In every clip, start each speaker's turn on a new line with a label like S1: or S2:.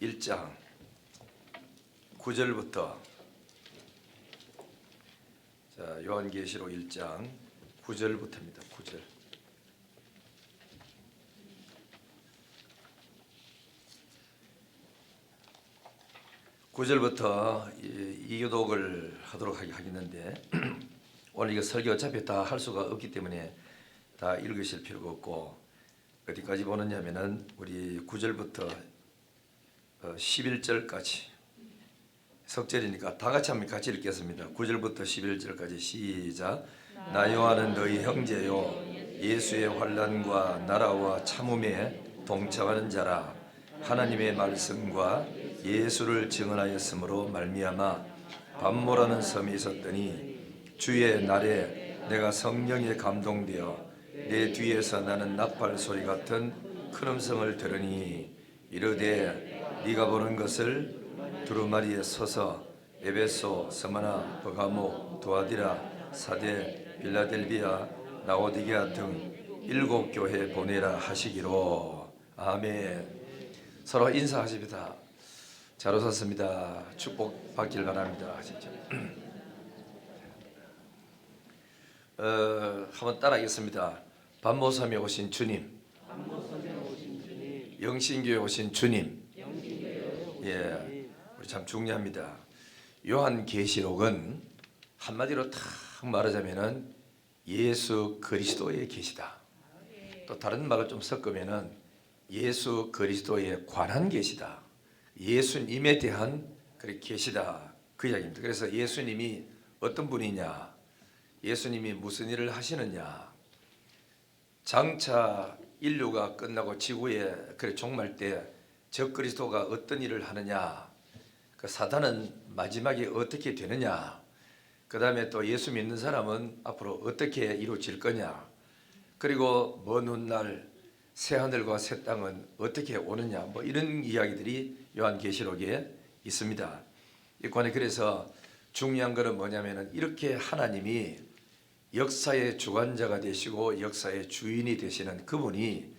S1: 1장 9절부터 요한계시록 1장 9절부터입니다. 9절. 구절부터 이교독을 하도록 하겠는데 오늘 이거 설교 어차피 다 할 수가 없기 때문에 다 읽으실 필요가 없고 어디까지 보느냐면은 우리 9절부터 11절까지 석절이니까 다 같이 한번 같이 읽겠습니다. 9절부터 11절까지 시작. 나 요한은 너희 형제요 예수의 환난과 나라와 참음에 동참하는 자라. 하나님의 말씀과 예수를 증언하였으므로 말미암아 밤모라는 섬에 있었더니 주의 날에 내가 성령에 감동되어 내 뒤에서 나는 나팔 소리 같은 큰 음성을 들으니 이르되 네가 보는 것을 두루마리에 서서 에베소, 스무나, 버가모, 두아디라, 사데, 빌라델비아, 라오디게아 등 7 교회에 보내라 하시기로. 아멘. 서로 인사하십니다. 잘 오셨습니다. 축복 받길 바랍니다. 진짜. 한번 따라하겠습니다. 밤모섬에 오신 주님, 영신교에 오신 주님. 예, 우리 참 중요합니다. 요한계시록은 한마디로 딱 말하자면은 예수 그리스도의 계시다. 또 다른 말을 좀 섞으면은 예수 그리스도에 관한 계시다. 예수님에 대한 그 계시다. 그 이야기입니다. 그래서 예수님이 어떤 분이냐, 예수님이 무슨 일을 하시느냐, 장차 인류가 끝나고 지구에 종말 때 적그리스도가 어떤 일을 하느냐, 그 사단은 마지막에 어떻게 되느냐, 그 다음에 또 예수 믿는 사람은 앞으로 어떻게 이루어질 거냐, 그리고 먼 훗날 새하늘과 새 땅은 어떻게 오느냐, 뭐 이런 이야기들이 요한계시록에 있습니다. 이 관에 그래서 중요한 것은 뭐냐면은 이렇게 하나님이 역사의 주관자가 되시고 역사의 주인이 되시는 그분이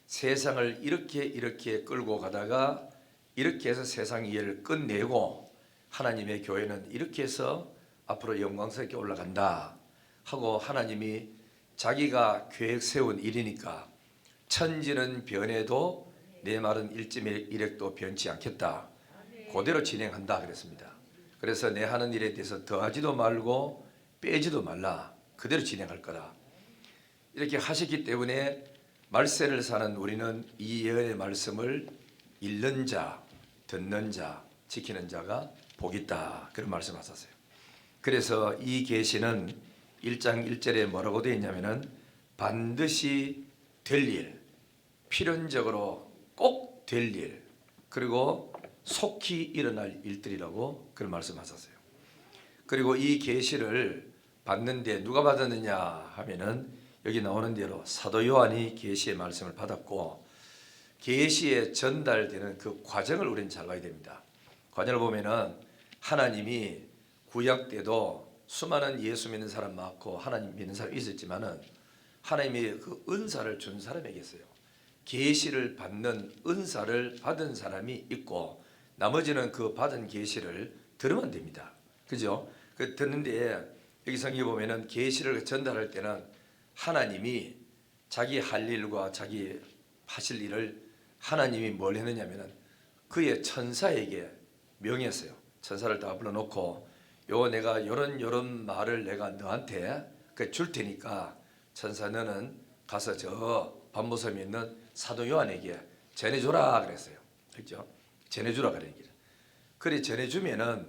S1: 세상을 이렇게 끌고 가다가 이렇게 해서 세상 이해를 끝내고 하나님의 교회는 이렇게 해서 앞으로 영광스럽게 올라간다 하고 하나님이 자기가 계획 세운 일이니까 천지는 변해도 내 말은 일지일액도 변치 않겠다. 그대로 진행한다 그랬습니다. 그래서 내 하는 일에 대해서 더하지도 말고 빼지도 말라. 그대로 진행할 거다. 이렇게 하셨기 때문에 말세를 사는 우리는 이 예언의 말씀을 읽는 자, 듣는 자, 지키는 자가 복이 있다. 그런 말씀하셨어요. 그래서 이 계시는 1장 1절에 뭐라고 되어 있냐면은 반드시 될 일, 필연적으로 꼭 될 일, 그리고 속히 일어날 일들이라고 그런 말씀하셨어요. 그리고 이 계시를 받는데 누가 받았느냐 하면은 여기 나오는 대로 사도 요한이 계시의 말씀을 받았고 계시에 전달되는 그 과정을 우리는 잘 봐야 됩니다. 과정을 보면은 하나님이 구약 때도 수많은 예수 믿는 사람 많고 하나님 믿는 사람이 있었지만은 하나님이 그 은사를 준 사람에게 있어요. 계시를 받는 은사를 받은 사람이 있고 나머지는 그 받은 계시를 들으면 됩니다. 그죠? 그 듣는데 여기 성경에 보면은 계시를 전달할 때는 하나님이 자기 할 일과 자기 하실 일을 하나님이 뭘 했느냐면은 그의 천사에게 명했어요. 천사를 다 불러놓고 내가 요런 말을 내가 너한테 줄 테니까 천사 너는 가서 저 밤모섬에 있는 사도 요한에게 전해주라 그랬어요. 그렇죠? 전해주라 그런 얘기를. 그래 전해주면은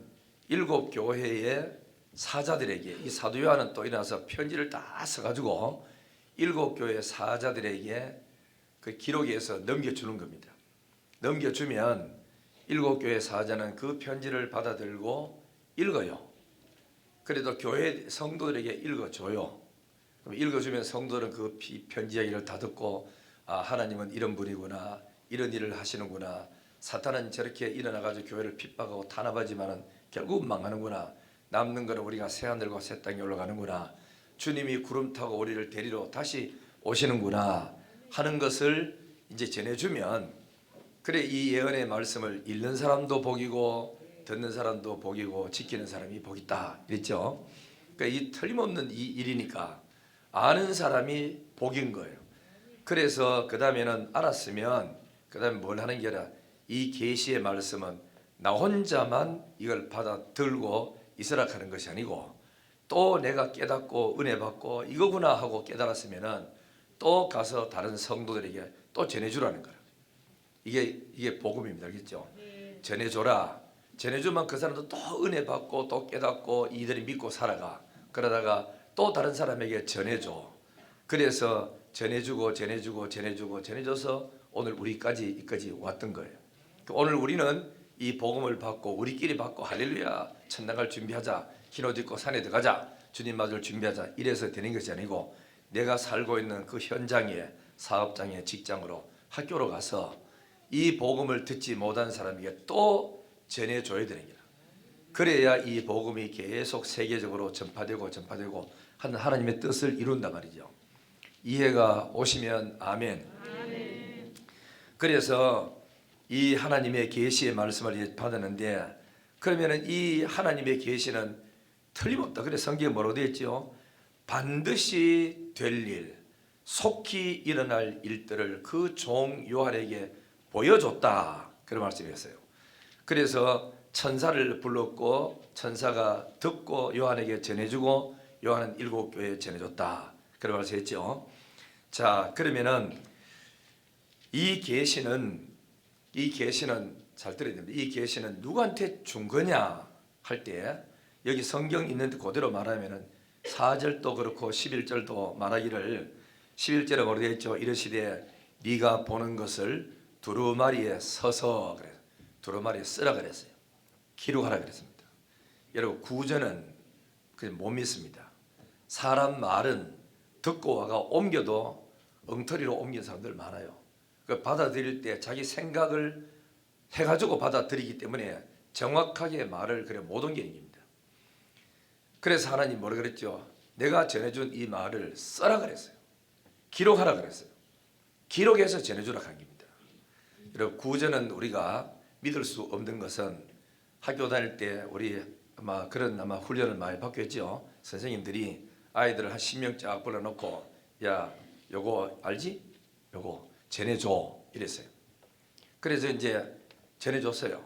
S1: 7 교회의 사자들에게 이 사도 요한은 또 일어나서 편지를 다 써가지고 7 교회 사자들에게 그 기록에서 넘겨주는 겁니다. 넘겨주면 7 교회 사자는 그 편지를 받아들고 읽어요. 그래도 교회 성도들에게 읽어줘요. 그럼 읽어주면 성도들은 그 편지 이야기를 다 듣고 하나님은 이런 분이구나, 이런 일을 하시는구나, 사탄은 저렇게 일어나가지고 교회를 핍박하고 탄압하지만은 결국 망하는구나, 남는 거는 우리가 새하늘과 새 땅에 올라가는구나, 주님이 구름 타고 우리를 데리러 다시 오시는구나 하는 것을 이제 전해주면 그래 이 예언의 말씀을 읽는 사람도 복이고 듣는 사람도 복이고 지키는 사람이 복이다 이랬죠. 그러니까 이 틀림없는 이 일이니까 아는 사람이 복인 거예요. 그래서 그 다음에는 알았으면 그 다음에 뭘 하는 게 아니라 이 계시의 말씀은 나 혼자만 이걸 받아 들고 있으라 하는 것이 아니고 또 내가 깨닫고 은혜 받고 이거구나 하고 깨달았으면은 또 가서 다른 성도들에게 또 전해주라는 거예요. 이게 복음입니다. 알겠죠? 전해줘라. 전해주면 그 사람도 또 은혜 받고 또 깨닫고 이들이 믿고 살아가. 그러다가 또 다른 사람에게 전해줘. 그래서 전해줘서 오늘 우리까지 왔던 거예요. 오늘 우리는 이 복음을 받고 우리끼리 받고 할렐루야 천당 갈 준비하자, 흰옷 입고 산에 들어가자, 주님 맞을 준비하자 이래서 되는 것이 아니고 내가 살고 있는 그 현장에 사업장에 직장으로 학교로 가서 이 복음을 듣지 못한 사람에게 또 전해줘야 되는 거야. 그래야 이 복음이 계속 세계적으로 전파되고 하는 하나님의 뜻을 이룬단 말이죠. 이해가 오시면 아멘. 그래서 이 하나님의 계시의 말씀을 받았는데 그러면은 이 하나님의 계시는 틀림없다. 그래서 성경에 뭐라고 되어 있죠? 반드시 될 일, 속히 일어날 일들을 그 종 요한에게 보여줬다. 그런 말씀이었어요. 그래서 천사를 불렀고 천사가 듣고 요한에게 전해주고 요한은 7교회에 전해줬다. 그런 말씀했죠. 자, 그러면은 이 계시는 잘 들어야 됩니다. 이 계시는 누구한테 준 거냐 할 때 여기 성경 있는 그대로 말하면은 4절도 그렇고 11절도 말하기를 11절에 뭐라 되어 있죠? 이르시되 네가 보는 것을 두루마리에 서서 그래서 두루마리에 쓰라 그랬어요. 기록하라 그랬습니다. 여러분 구절은 그냥 못 믿습니다. 사람 말은 듣고 와가 옮겨도 엉터리로 옮긴 사람들 많아요. 그 받아들일 때 자기 생각을 해가지고 받아들이기 때문에 정확하게 말을 그래 못 옮기는 겁니다. 그래서 하나님 뭐라 그랬죠? 내가 전해준 이 말을 써라 그랬어요. 기록하라 그랬어요. 기록해서 전해주라 한 겁니다. 여러분 구절은 우리가 믿을 수 없는 것은 학교 다닐 때 우리 아마 훈련을 많이 받겠죠. 선생님들이 아이들을 한 10명 쫙 불러놓고 야 요거 알지? 요거 전해줘 이랬어요. 그래서 이제 전해줬어요.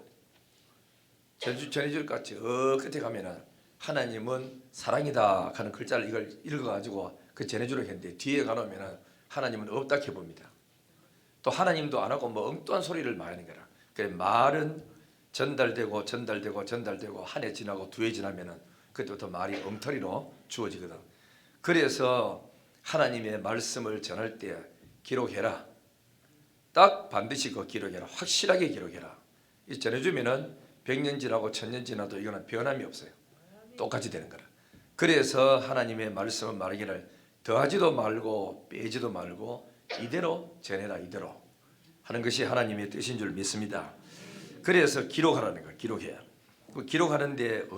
S1: 전해줄 것 같이 끝에 가면은 하나님은 사랑이다 하는 글자를 이걸 읽어가지고 그 전해주려고 했는데 뒤에 가놓으면은 하나님은 없다 해봅니다. 또 하나님도 안 하고 뭐 엉뚱한 소리를 많이 하는 거라. 그래 말은 전달되고 한 해 지나고 두 해 지나면은 그때부터 말이 엉터리로 주어지거든. 그래서 하나님의 말씀을 전할 때 기록해라. 딱 반드시 그 기록해라. 확실하게 기록해라. 이 전해주면은 100년 지나고 1000년 지나도 이거는 변함이 없어요. 똑같이 되는 거라. 그래서 하나님의 말씀을 말하기를 더하지도 말고 빼지도 말고 이대로 전해라 이대로 하는 것이 하나님의 뜻인 줄 믿습니다. 그래서 기록하라는 거예요. 기록해야. 기록하는데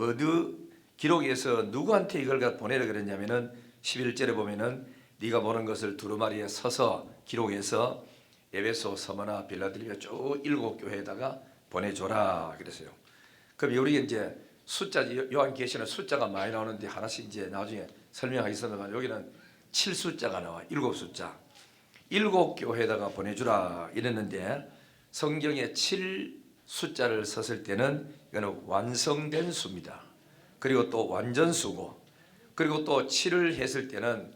S1: 기록해서 누구한테 이걸 보내라 그랬냐면은 11절에 보면은 네가 보는 것을 두루마리에 서서 기록해서 에베소, 서머나, 빌라델비아 쭉 7교회에다가 보내줘라 그랬어요. 그럼 우리 이제 숫자 요한계시는 숫자가 많이 나오는데 하나씩 이제 나중에 설명하겠습니다만 여기는 7숫자가 나와 7숫자 7교회에다가 보내주라 이랬는데 성경에 7숫자를 썼을 때는 이거는 완성된 수입니다. 그리고 또 완전수고 그리고 또 7을 했을 때는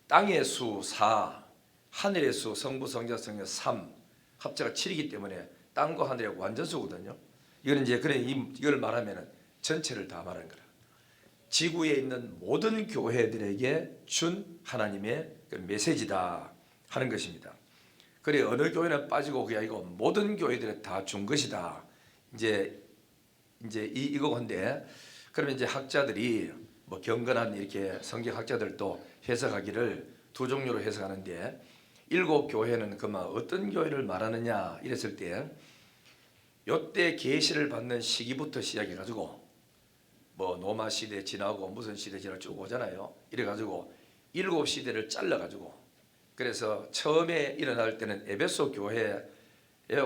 S1: 땅의 수 4, 하늘의 수 성부, 성자, 성령 3 합자가 7이기 때문에 땅과 하늘의 완전수거든요. 이거는 이제 그래 이걸 말하면은 전체를 다 말하는 거라. 지구에 있는 모든 교회들에게 준 하나님의 그 메시지다 하는 것입니다. 그래 어느 교회는 빠지고 그게 아니고 모든 교회들에 다 준 것이다. 이제 이거건데 그러면 이제 학자들이 뭐 경건한 이렇게 성경학자들도 해석하기를 두 종류로 해석하는데 7교회는 그만 어떤 교회를 말하느냐 이랬을 때 요때 계시를 받는 시기부터 시작해 가지고 뭐 노마 시대 지나고 무슨 시대 지나고 쭉 오잖아요. 이래 가지고 7시대를 잘라 가지고 그래서 처음에 일어날 때는 에베소 교회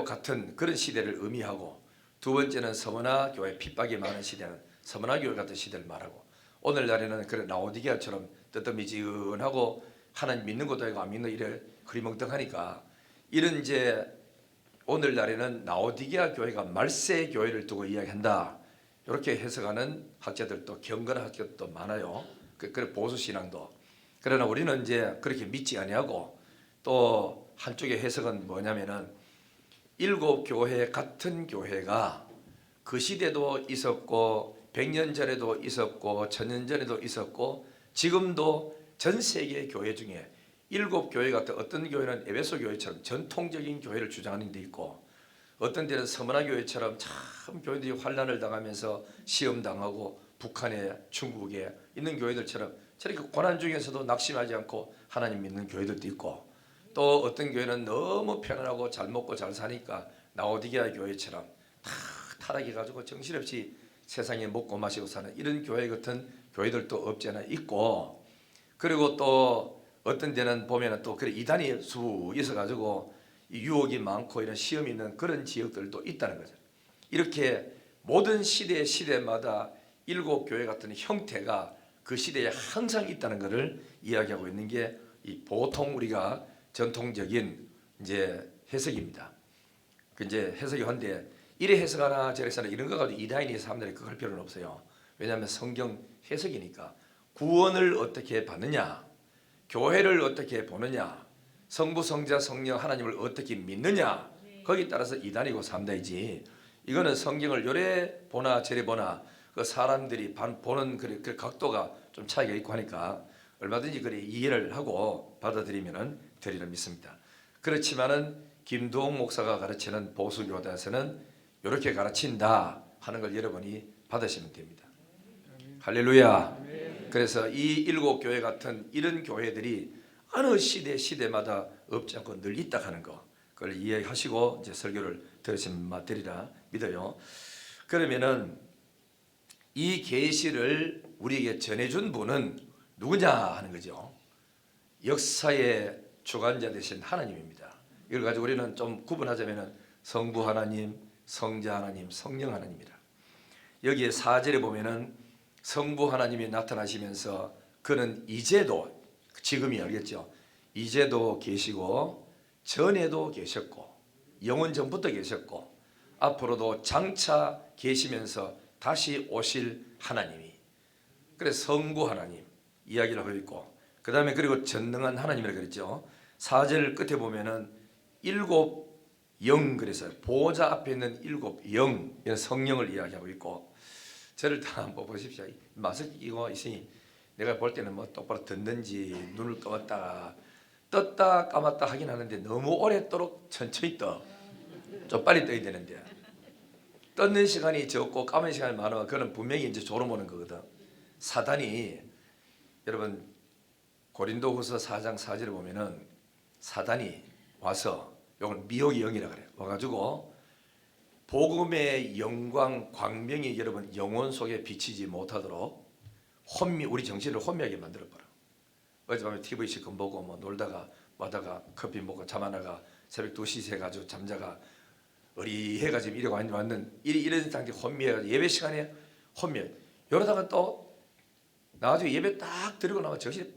S1: 같은 그런 시대를 의미하고, 두 번째는 서머나 교회 핍박이 많은 시대는 서머나 교회 같은 시대를 말하고, 오늘날에는 그런 라오디게아처럼 뜨뜻미지근하고 하나님 믿는 것도 아니고 안 믿는 이래 흐리멍텅하니까, 이런 이제 오늘날에는 라오디게아 교회가 말세 교회를 두고 이야기한다, 이렇게 해석하는 학자들도, 경건한 학자들도 많아요. 그 보수 신앙도. 그러나 우리는 이제 그렇게 믿지 아니하고, 또 한쪽의 해석은 뭐냐면은 일곱 교회 같은 교회가 그 시대도 있었고 100년 전에도 있었고 1000년 전에도 있었고 지금도 전 세계 교회 중에 일곱 교회 같은, 어떤 교회는 에베소 교회처럼 전통적인 교회를 주장하는 데 있고, 어떤 데는 서머나 교회처럼 참 교회들이 환난을 당하면서 시험 당하고 북한에 중국에 있는 교회들처럼 저렇게 고난 중에서도 낙심하지 않고 하나님 믿는 교회들도 있고, 또 어떤 교회는 너무 편안하고 잘 먹고 잘 사니까 라오디게아 교회처럼 다 타락해가지고 정신없이 세상에 먹고 마시고 사는 이런 교회 같은 교회들도 없지 않아 있고, 그리고 또 어떤 데는 보면은 또 그래 이단이 수 있어가지고 유혹이 많고 이런 시험이 있는 그런 지역들도 있다는 거죠. 이렇게 모든 시대마다 일곱 교회 같은 형태가 그 시대에 항상 있다는 것을 이야기하고 있는 게 이 보통 우리가 전통적인 이제 해석입니다. 그 이제 해석이 한데, 이래 해석하나 저래 해석하나 이런 거 가지고 이단인이 사람들이 그걸 필요는 없어요. 왜냐하면 성경 해석이니까. 구원을 어떻게 받느냐, 교회를 어떻게 보느냐, 성부 성자 성령 하나님을 어떻게 믿느냐, 거기에 따라서 이단이고 삼단이지, 이거는 성경을 요래 보나 저래 보나 그 사람들이 보는 그 각도가 좀 차이가 있고 하니까 얼마든지 그래 이해를 하고 받아들이면 되리라 믿습니다. 그렇지만은 김두홍 목사가 가르치는 보수교단에서는 이렇게 가르친다 하는 걸 여러분이 받으시면 됩니다. 할렐루야. 그래서 이 일곱 교회 같은 이런 교회들이 어느 시대마다 없지 않고 늘 있다 하는 거, 그걸 이해하시고 이제 설교를 들으시면 되리라 믿어요. 그러면은 이 계시를 우리에게 전해준 분은 누구냐 하는 거죠. 역사의 주관자 되신 하나님입니다. 이걸 가지고 우리는 좀 구분하자면은 성부 하나님, 성자 하나님, 성령 하나님이라. 여기에 4절에 보면은 성부 하나님이 나타나시면서 그는 이제도, 지금이 알겠죠, 이제도 계시고 전에도 계셨고 영원 전부터 계셨고 앞으로도 장차 계시면서 다시 오실 하나님이, 그래서 성부 하나님 이야기를 하고 있고, 그 다음에 그리고 전능한 하나님이라고 그랬죠. 4절 끝에 보면은 일곱 영, 그래서 보호자 앞에 있는 일곱 영, 성령을 이야기하고 있고, 저를 다 한번 보십시오. 마스크 끼고 있으니 내가 볼 때는 뭐 똑바로 듣는지 눈을 감았다 떴다 감았다 하긴 하는데 너무 오랫도록 천천히 좀 빨리 떠야 되는데, 떴는 시간이 적고 감은 시간이 많으면 그건 분명히 이제 졸음 오는 거거든. 사단이, 여러분 고린도후서 4장 4절에 보면은 사단이 와서, 이건 미혹의 영이라 그래요. 와가지고 복음의 영광 광명이 여러분 영혼 속에 비치지 못하도록 우리 정신을 혼미하게 만들어버려. 어젯밤에 TV 실컷 보고 뭐 놀다가 마다가 커피 먹고 잠 안 나가 새벽 2시 새 가지고 잠자가 어리해가 지금 이러고 왔는 이런 상태 혼미해가지고 예배 시간에 혼미해. 이러다가 또 나가지고 예배 딱 드리고 나면 정신이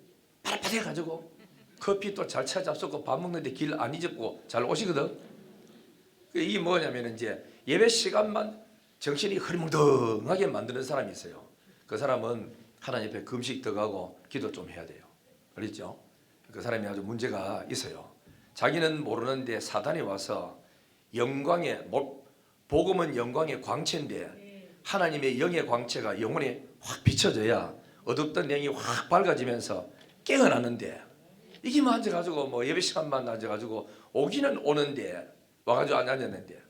S1: 팔팔해가지고 커피 또 잘 찾아잡수고 밥 먹는데 길 안 잊었고 잘 오시거든. 이게 뭐냐면 이제 예배 시간만 정신이 흐리멍텅하게 만드는 사람이 있어요. 그 사람은 하나님 앞에 금식 들어가고 기도 좀 해야 돼요. 그렇죠? 그 사람이 아주 문제가 있어요. 자기는 모르는데 사단이 와서 영광의, 복음은 영광의 광채인데 하나님의 영의 광채가 영혼에 확 비춰져야 어둡던 영이 확 밝아지면서 깨어나는데, 이게 뭐 앉아가지고 뭐 예배 시간만 앉아가지고 오기는 오는데 와가지고 안 앉았는데,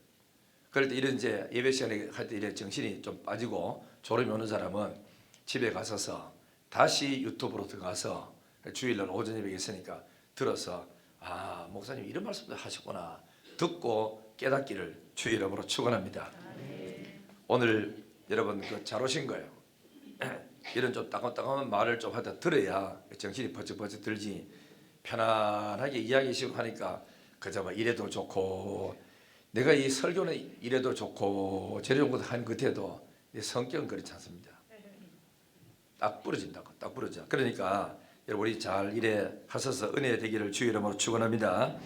S1: 그럴 때 이런 이제 예배 시간에 할 때 이래 정신이 좀 빠지고 졸음이 오는 사람은 집에 가서서 다시 유튜브로 들어가서 주일날 오전 예배가 있으니까 들어서, 아 목사님 이런 말씀도 하셨구나 듣고 깨닫기를 주의 이름으로 축원합니다. 오늘 여러분 잘 오신 거예요. 이런 좀 따끔따끔한 말을 좀 하다 들어야 정신이 버쩍버쩍 들지, 편안하게 이야기하시고 하니까 그저 뭐 이래도 좋고 내가 이 설교는 이래도 좋고 저래도 좋고 한 끝에도 이 성격은 그렇지 않습니다. 딱 부러진다고, 딱 부러져. 그러니까 여러분 우리 잘 일에 하셔서 은혜 되기를 주의 이름으로 축원합니다.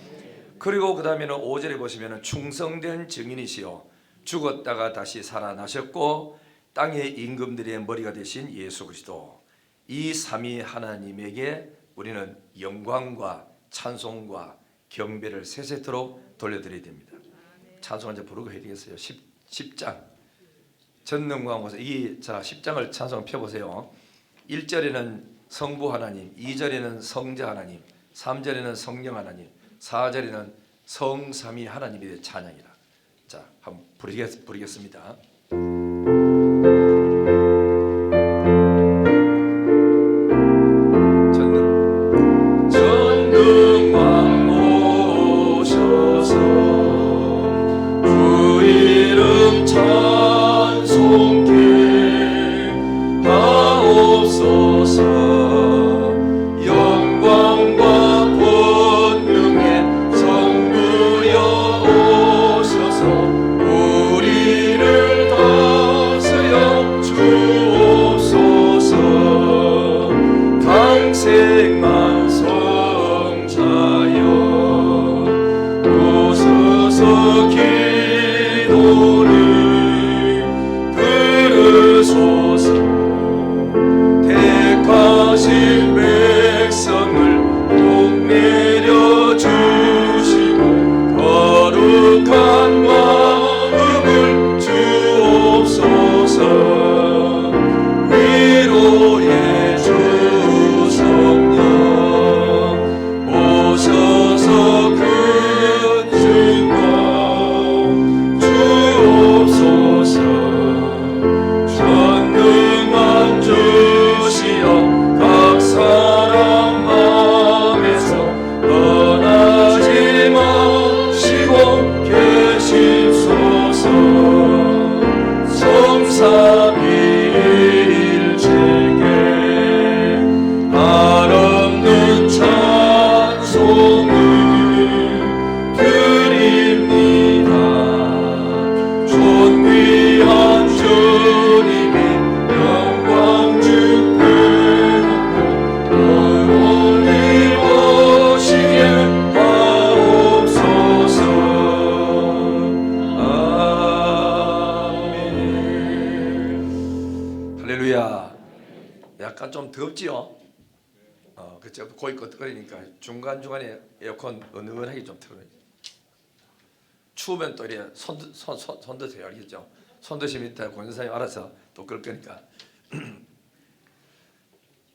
S1: 그리고 그 다음에는 5절에 보시면 충성된 증인이시요 죽었다가 다시 살아나셨고 땅의 임금들의 머리가 되신 예수 그리스도, 이 삼위 하나님에게 우리는 영광과 찬송과 경배를 세세토록 돌려드려야 됩니다. 찬송 이제 부르고 해야 되겠어요. 10장 전능광 이 10장을 찬송 펴보세요. 1절에는 성부 하나님, 2절에는 성자 하나님, 3절에는 성령 하나님, 4절에는 성삼위 하나님에 대해 찬양이라. 자, 한번 부르겠습니다. 전능왕 오셔서 주 이름 찬송케 하옵소서. 약간 좀 덥지요? 그쵸? 고이 끄덕거리니까 중간중간에 에어컨 은은하게 좀 틀어요. 추우면 또 이래 손 드세요. 알겠죠? 손 드시면 이따 권사님 알아서 또 끌 거니까.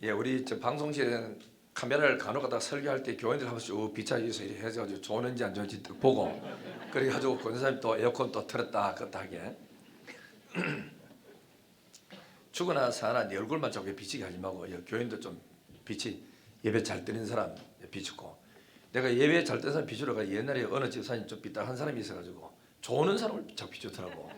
S1: 예, 우리 저 방송실에는 카메라를 간혹 가다가 설교할 때 교인들 한 번씩 비춰주셔서 이렇게 해가지고 좋은지 안 좋은지 딱 보고, 그래가지고 권사님 또 에어컨 또 틀었다 껐다 하게. 죽거나 사나 네 얼굴만 저렇게 비치게 하지 말고, 교인도 좀 빛이 예배 잘 드는 사람 비추고. 내가 예배 잘 드는 사람 비추러가 옛날에 어느 집사님 좀 삐딱한 사람이 있어가지고 좋은 사람을 자꾸 비추더라고.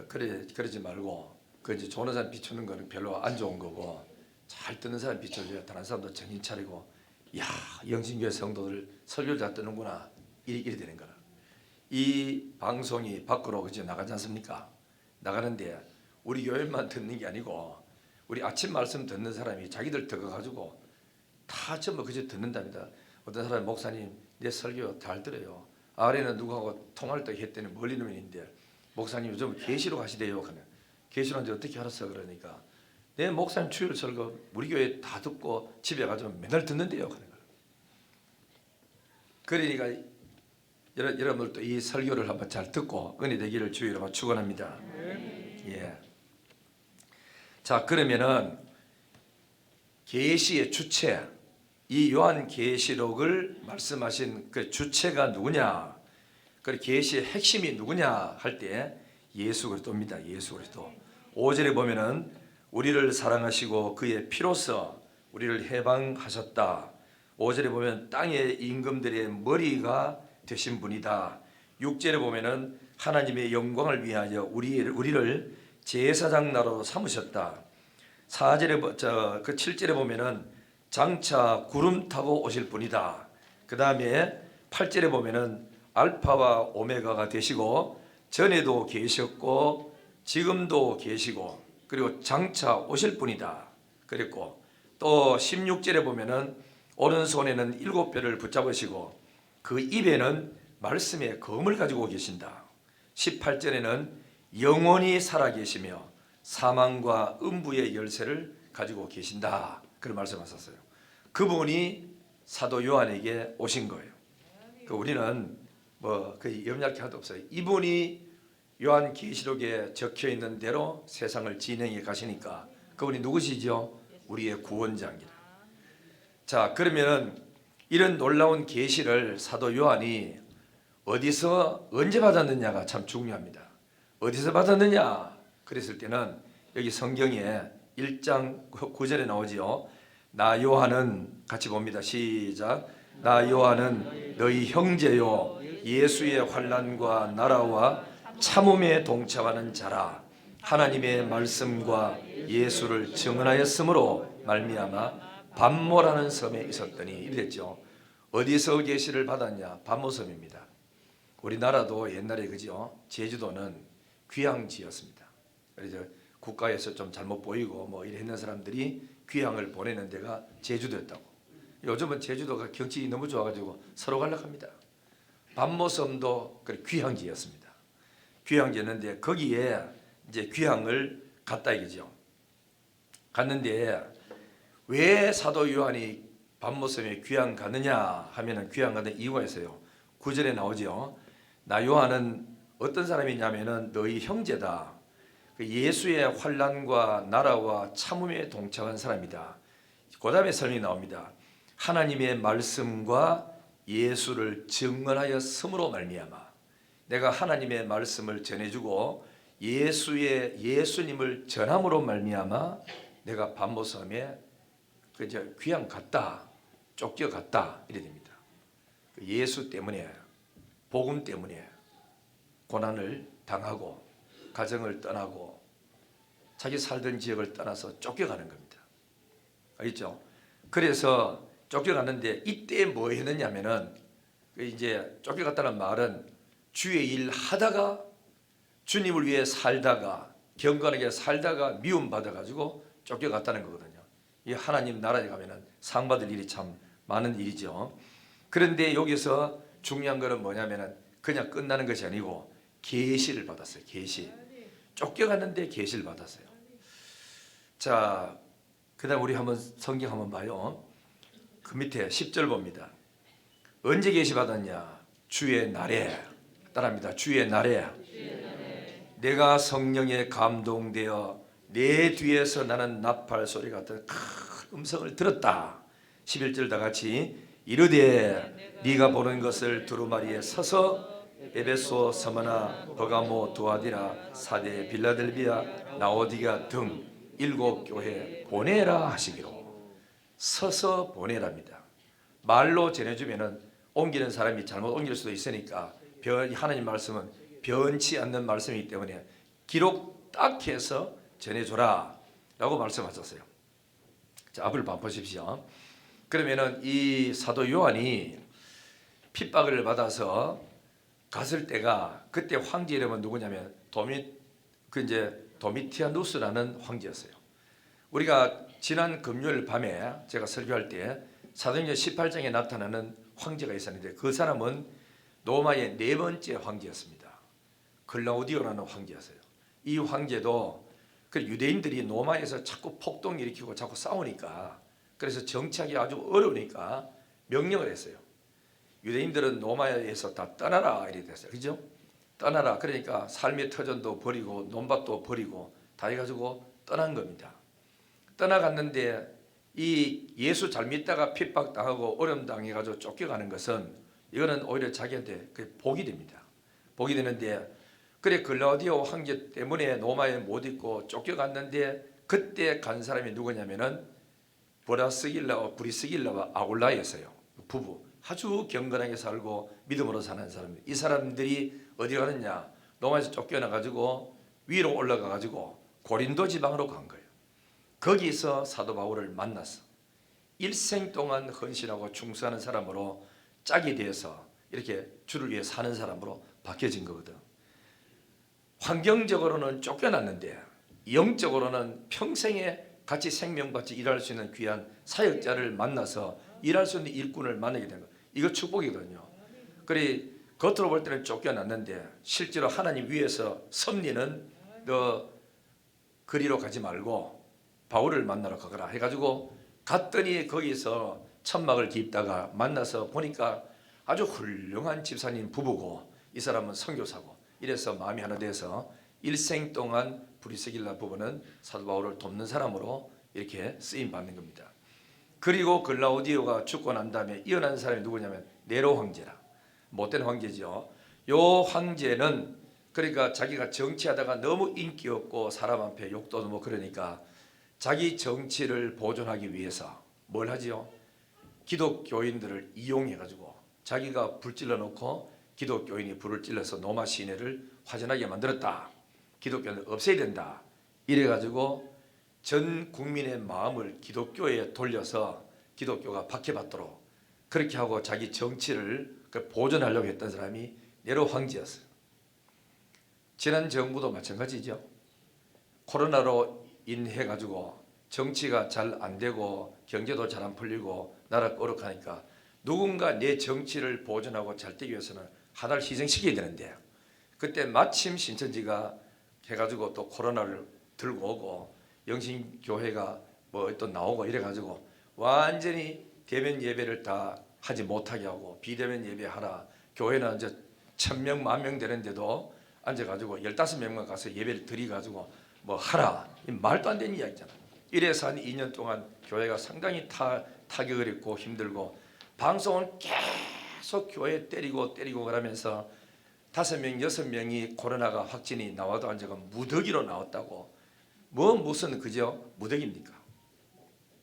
S1: 그러지 말고 그 이제 좋은 사람 비추는 거는 별로 안 좋은 거고, 잘 듣는 사람 비춰줘야 다른 사람도 정신 차리고, 야, 영신교회 성도들 설교를 잘 듣는구나, 이리 되는 거라. 이 방송이 밖으로 그저 나가지 않습니까? 나가는데 우리 교회만 듣는 게 아니고 우리 아침 말씀 듣는 사람이 자기들 들어가가지고 다 전부 그저 듣는답니다. 어떤 사람이 목사님 내 설교 잘 들어요. 아래는 누구하고 통화를 또 했더니 멀리 있는 분인데 목사님 요즘 계시로 가시대요. 계시로인지 어떻게 알았어? 그러니까 내 목사님 주일 설교 우리 교회 다 듣고 집에 가서 맨날 듣는데요. 그러니까 여러분들도 이 설교를 한번 잘 듣고 은혜 되기를 주의 이름으로 축원합니다. 예. 자, 그러면은 계시의 주체, 이 요한 계시록을 말씀하신 그 주체가 누구냐, 그 계시의 핵심이 누구냐 할 때 예수 그리스도입니다. 예수 그리스도. 5절에 보면은 우리를 사랑하시고 그의 피로써 우리를 해방하셨다. 5절에 보면 땅의 임금들의 머리가 되신 분이다. 6절에 보면은 하나님의 영광을 위하여 우리를 제사장 나라로 삼으셨다. 4절에 그 7절에 보면은 장차 구름 타고 오실 분이다. 그 다음에 8절에 보면은 알파와 오메가가 되시고 전에도 계셨고 지금도 계시고 그리고 장차 오실 분이다 그랬고, 또 16절에 보면은 오른손에는 7뼈를 붙잡으시고 그 입에는 말씀의 검을 가지고 계신다. 18절에는 영원히 살아계시며 사망과 음부의 열쇠를 가지고 계신다, 그런 말씀하셨어요. 그분이 사도 요한에게 오신 거예요. 우리는 거의 염려할 게 하나도 없어요. 이분이 요한계시록에 적혀있는 대로 세상을 진행해 가시니까 그분이 누구시죠? 우리의 구원자입니다. 자, 그러면은 이런 놀라운 계시를 사도 요한이 어디서 언제 받았느냐가 참 중요합니다. 어디서 받았느냐 그랬을 때는 여기 성경에 1장 9절에 나오지요. 나 요한은, 같이 봅니다. 시작. 나 요한은 너희 형제요 예수의 환난과 나라와 참음에 동참하는 자라. 하나님의 말씀과 예수를 증언하였으므로 말미암아 반모라는 섬에 있었더니, 이랬죠. 어디서 계시를 받았냐? 반모섬입니다. 우리나라도 옛날에 그죠? 제주도는 귀향지였습니다. 그래서 국가에서 좀 잘못 보이고 뭐 이래 했는 사람들이 귀향을 보내는 데가 제주도였다고. 요즘은 제주도가 경치 너무 좋아가지고 서로 갈락합니다. 반모섬도 귀향지였습니다. 귀향지였는데 거기에 이제 귀향을 갔다 이거죠. 갔는데 왜 사도 요한이 반모섬에 귀향 갔느냐 하면은 귀향 가는 이유가 있어요. 9절에 나오죠. 나 요한은 어떤 사람이냐면은 너희 형제다. 예수의 환난과 나라와 참음에 동참한 사람이다. 그 다음에 설명이 나옵니다. 하나님의 말씀과 예수를 증언하였으므로 말미암아, 내가 하나님의 말씀을 전해주고 예수님을 전함으로 말미암아 내가 반모섬에 귀양 갔다, 쫓겨갔다 이래 됩니다. 예수 때문에, 복음 때문에 고난을 당하고 가정을 떠나고 자기 살던 지역을 떠나서 쫓겨가는 겁니다. 알겠죠? 그래서 쫓겨갔는데 이때 뭐 했느냐면은 이제 쫓겨갔다는 말은 주의 일 하다가 주님을 위해 살다가 경건하게 살다가 미움 받아가지고 쫓겨갔다는 거거든요. 이 하나님 나라에 가면은 상 받을 일이 참 많은 일이죠. 그런데 여기서 중요한 거는 뭐냐면은 그냥 끝나는 것이 아니고 계시를 받았어요. 계시. 쫓겨갔는데 계시를 받았어요. 자, 그다음 우리 한번 성경 한번 봐요. 그 밑에 10절 봅니다. 언제 계시 받았냐? 주의 날에. 따라합니다. 주의 날에. 내가 성령에 감동되어 내 뒤에서 나는 나팔 소리 같은 큰 음성을 들었다. 11절 다 같이 이르되 네가 보는 것을 두루마리에 서서 에베소, 스무나, 버가모, 두아디라, 사데, 빌라델비아, 라오디가 등 7교회 보내라 하시기로. 서서 보내랍니다. 말로 전해주면은 옮기는 사람이 잘못 옮길 수도 있으니까 하나님 말씀은 변치 않는 말씀이기 때문에 기록 딱 해서 전해줘라 라고 말씀하셨어요. 자, 앞을 보십시오. 그러면은 이 사도 요한이 핍박을 받아서 갔을 때가, 그때 황제 이름은 누구냐면 도미티아누스라는 황제였어요. 우리가 지난 금요일 밤에 제가 설교할 때 사도행전 18장에 나타나는 황제가 있었는데 그 사람은 로마의 4번째 황제였습니다. 클라우디오라는 황제였어요. 이 황제도 유대인들이 로마에서 자꾸 폭동 일으키고 자꾸 싸우니까, 그래서 정치하기 아주 어려우니까 명령을 했어요. 유대인들은 로마에서 다 떠나라 이렇게 됐어요. 그죠? 떠나라. 그러니까 삶의 터전도 버리고 논밭도 버리고 다 해가지고 떠난 겁니다. 떠나갔는데 이 예수 잘 믿다가 핍박당하고 어려움 당해가지고 쫓겨가는 것은, 이거는 오히려 자기한테 복이 됩니다. 복이 되는데, 그래 클라우디오 황제 때문에 로마에 못 있고 쫓겨갔는데 그때 간 사람이 누구냐면은 브리스길라와 아굴라였어요. 부부. 아주 경건하게 살고 믿음으로 사는 사람들. 이 사람들이 어디 가느냐? 로마에서 쫓겨나가지고 위로 올라가가지고 고린도 지방으로 간 거예요. 거기서 사도 바울을 만났어. 일생 동안 헌신하고 충성하는 사람으로 짝이 되어서 이렇게 주를 위해 사는 사람으로 바뀌어진 거거든. 환경적으로는 쫓겨났는데 영적으로는 평생에 같이 생명같이 일할 수 있는 귀한 사역자를 만나서 일할 수 있는 일꾼을 만나게 된 거예요. 이거 축복이거든요. 그래 겉으로 볼 때는 쫓겨났는데 실제로 하나님 위에서 섭리는 너 그리로 가지 말고 바울을 만나러 가거라 해가지고 갔더니 거기서 천막을 깁다가 만나서 보니까 아주 훌륭한 집사님 부부고 이 사람은 선교사고 이래서 마음이 하나 돼서 일생 동안 브리스길라 부부는 사도 바울을 돕는 사람으로 이렇게 쓰임 받는 겁니다. 그리고 글라우디오가 죽고 난 다음에 이어난 사람이 누구냐면 네로 황제라. 못된 황제죠. 요 황제는 그러니까 자기가 정치하다가 너무 인기 없고 사람 앞에 욕도 뭐 그러니까 자기 정치를 보존하기 위해서 뭘 하지요? 기독교인들을 이용해 가지고 자기가 불질러 놓고 기독교인이 불을 찔러서 노마 시내를 화전하게 만들었다. 기독교는 없애야 된다. 이래 가지고 전 국민의 마음을 기독교에 돌려서 기독교가 박해받도록 그렇게 하고 자기 정치를 보존하려고 했던 사람이 네로 황제였어요. 지난 정부도 마찬가지죠. 코로나로 인해 가지고 정치가 잘 안 되고 경제도 잘 안 풀리고 나라가 어렵하니까 누군가 내 정치를 보존하고 잘 되기 위해서는 하나를 희생시켜야 되는데 그때 마침 신천지가 해가지고 또 코로나를 들고 오고 영신교회가 뭐 또 나오고 이래가지고 완전히 대면 예배를 다 하지 못하게 하고 비대면 예배하라. 교회는 이제 1000명, 10,000명 되는데도 앉아가지고 15명만 가서 예배를 드리가지고 뭐 하라. 말도 안 되는 이야기잖아. 이래서 한 2년 동안 교회가 상당히 타격을 입고 힘들고 방송은 계속 교회 때리고 그러면서 5명, 6명이 코로나가 확진이 나와도 안 적은 무더기로 나왔다고. 뭐 무슨 그죠? 무더기입니까?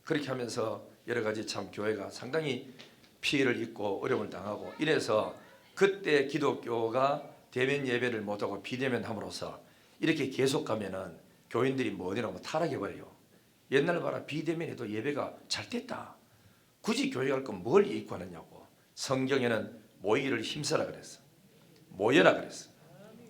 S1: 그렇게 하면서 여러 가지 참 교회가 상당히 피해를 입고 어려움을 당하고 이래서 그때 기독교가 대면 예배를 못하고 비대면 함으로써 이렇게 계속 가면은 교인들이 뭐냐고 타락해버려요. 옛날 봐라 비대면에도 예배가 잘 됐다. 굳이 교회 갈 건 뭘 예익하느냐고. 성경에는 모이기를 힘써라 그랬어. 모여라 그랬어.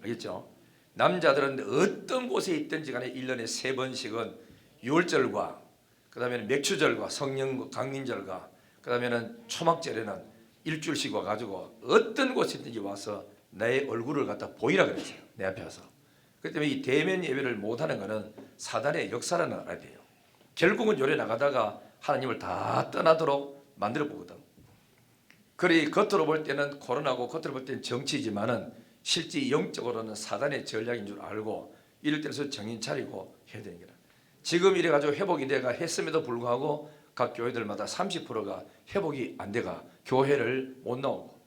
S1: 알겠죠? 남자들은 어떤 곳에 있든지 간에 1년에 3번씩은 유월절과 그 다음에는 맥주절과 성령 강림절과 그 다음에는 초막절에는 일주일씩 와가지고 어떤 곳에 있든지 와서 내 얼굴을 갖다 보이라 그랬어요. 내 앞에 와서. 그렇기 때문에 이 대면 예배를 못하는 것은 사단의 역사라는 알아야 돼요. 결국은 요래 나가다가 하나님을 다 떠나도록 만들어 보거든. 그래 겉으로 볼 때는 코로나고 겉으로 볼 때는 정치이지만은 실제 영적으로는 사단의 전략인 줄 알고 이럴 때서 정신 차리고 해야 되는 거라. 지금 이래 가지고 회복이 돼가 했음에도 불구하고 각 교회들마다 30%가 회복이 안 돼가 교회를 못 나오고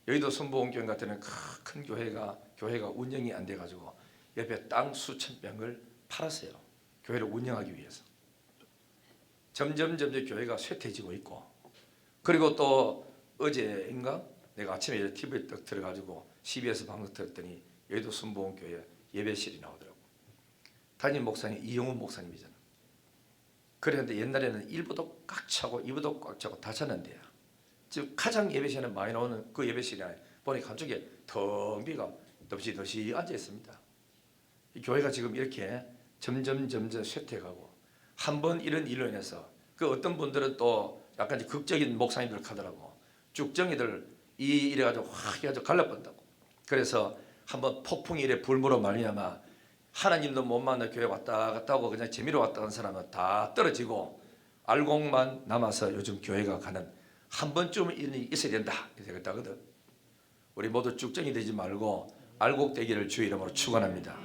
S1: 여의도 순복음교회 같은 데는 큰 교회가 운영이 안 돼 가지고 옆에 땅 수천 평을 팔았어요. 교회를 운영하기 위해서. 점점 교회가 쇠퇴해지고 있고 그리고 또 어제인가 내가 아침에 TV에 딱 들어가지고 CBS 방송 들었더니 여의도 순복음교회 예배실이 나오더라고. 담임 목사님 이영훈 목사님이잖아. 그런데 옛날에는 1부도 꽉 차고 2부도 꽉 차고 다 찼는데 지금 가장 예배실에 많이 나오는 그 예배실이 보니까 한쪽에 텅 비가 덥시 앉아 있습니다. 이 교회가 지금 이렇게 점점 쇠퇴가고 한 번 이런 일로 인해서 그 어떤 분들은 또 약간 극적인 목사님들 가더라고. 쭉정이들 이래가지고 확 해가지고 갈라본다고. 그래서 한번 폭풍이 이래 불물어 말미암아 하나님도 못 만나 교회 왔다 갔다 하고 그냥 재미로 왔다 간 사람은 다 떨어지고 알곡만 남아서 요즘 교회가 가는 한 번쯤은 일이 있어야 된다 이렇게 생각하거든. 우리 모두 쭉정이 되지 말고 알곡되기를 주의 이름으로 축원합니다.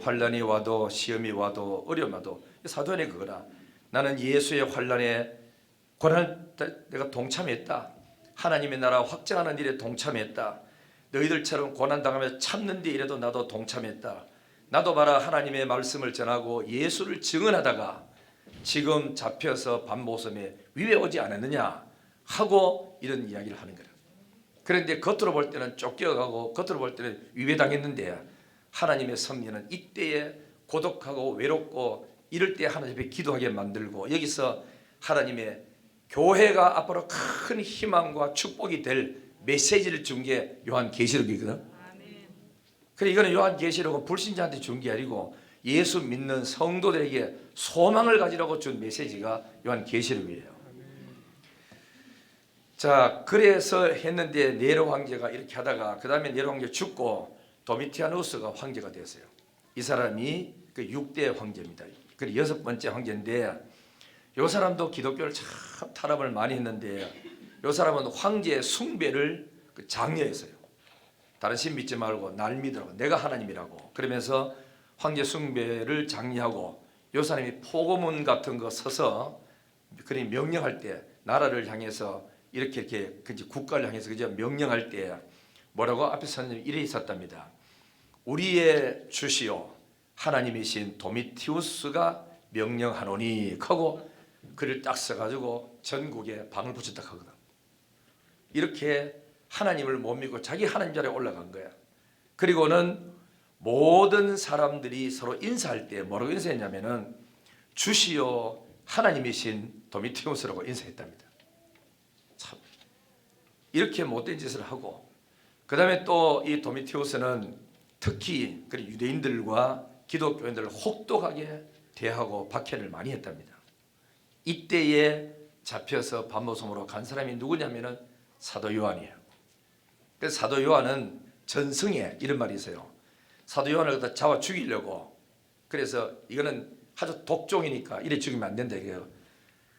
S1: 환난이 와도 시험이 와도 어려움이 와도 사도행전에 그거라. 나는 예수의 환난에 고난을 내가 동참했다. 하나님의 나라 확장하는 일에 동참했다. 너희들처럼 고난당하며 참는 데 이래도 나도 동참했다. 나도 봐라 하나님의 말씀을 전하고 예수를 증언하다가 지금 잡혀서 밤모섬에 위에 오지 않았느냐 하고 이런 이야기를 하는 거라. 그런데 겉으로 볼 때는 쫓겨가고 겉으로 볼 때는 위배당했는데 하나님의 섭리는 이때에 고독하고 외롭고 이럴 때 하나님 앞에 기도하게 만들고 여기서 하나님의 교회가 앞으로 큰 희망과 축복이 될 메시지를 준 게 요한계시록이거든. 그래 이거는 요한계시록은 불신자한테 준 게 아니고 예수 믿는 성도들에게 소망을 가지라고 준 메시지가 요한계시록이에요. 자, 그래서 했는데 네로 황제가 이렇게 하다가 그 다음에 네로 황제 죽고 도미티아누스가 황제가 됐어요. 이 사람이 그 6대 황제입니다. 그리고 6번째 황제인데 이 사람도 기독교를 참 탄압을 많이 했는데 이 사람은 황제 숭배를 장려했어요. 다른 신 믿지 말고 날 믿으라고, 내가 하나님이라고 그러면서 황제 숭배를 장려하고 이 사람이 포고문 같은 거 써서 그리 명령할 때 나라를 향해서 이렇게 국가를 향해서 그저 명령할 때 뭐라고 앞에 선생님이 이래 있었답니다. 우리의 주시오 하나님이신 도미티우스가 명령하노니 하고 글을 딱 써가지고 전국에 방을 붙였다 하거든. 이렇게 하나님을 못 믿고 자기 하나님 자리에 올라간 거야. 그리고는 모든 사람들이 서로 인사할 때 뭐라고 인사했냐면은 주시오 하나님이신 도미티우스라고 인사했답니다. 참 이렇게 못된 짓을 하고 그 다음에 또 이 도미티우스는 특히 유대인들과 기독교인들을 혹독하게 대하고 박해를 많이 했답니다. 이때에 잡혀서 반모섬으로 간 사람이 누구냐면은 사도 요한이에요. 그래서 사도 요한은 전승에 이런 말이 있어요. 사도 요한을 갖다 잡아 죽이려고 그래서 이거는 아주 독종이니까 이래 죽이면 안 된다 이게요.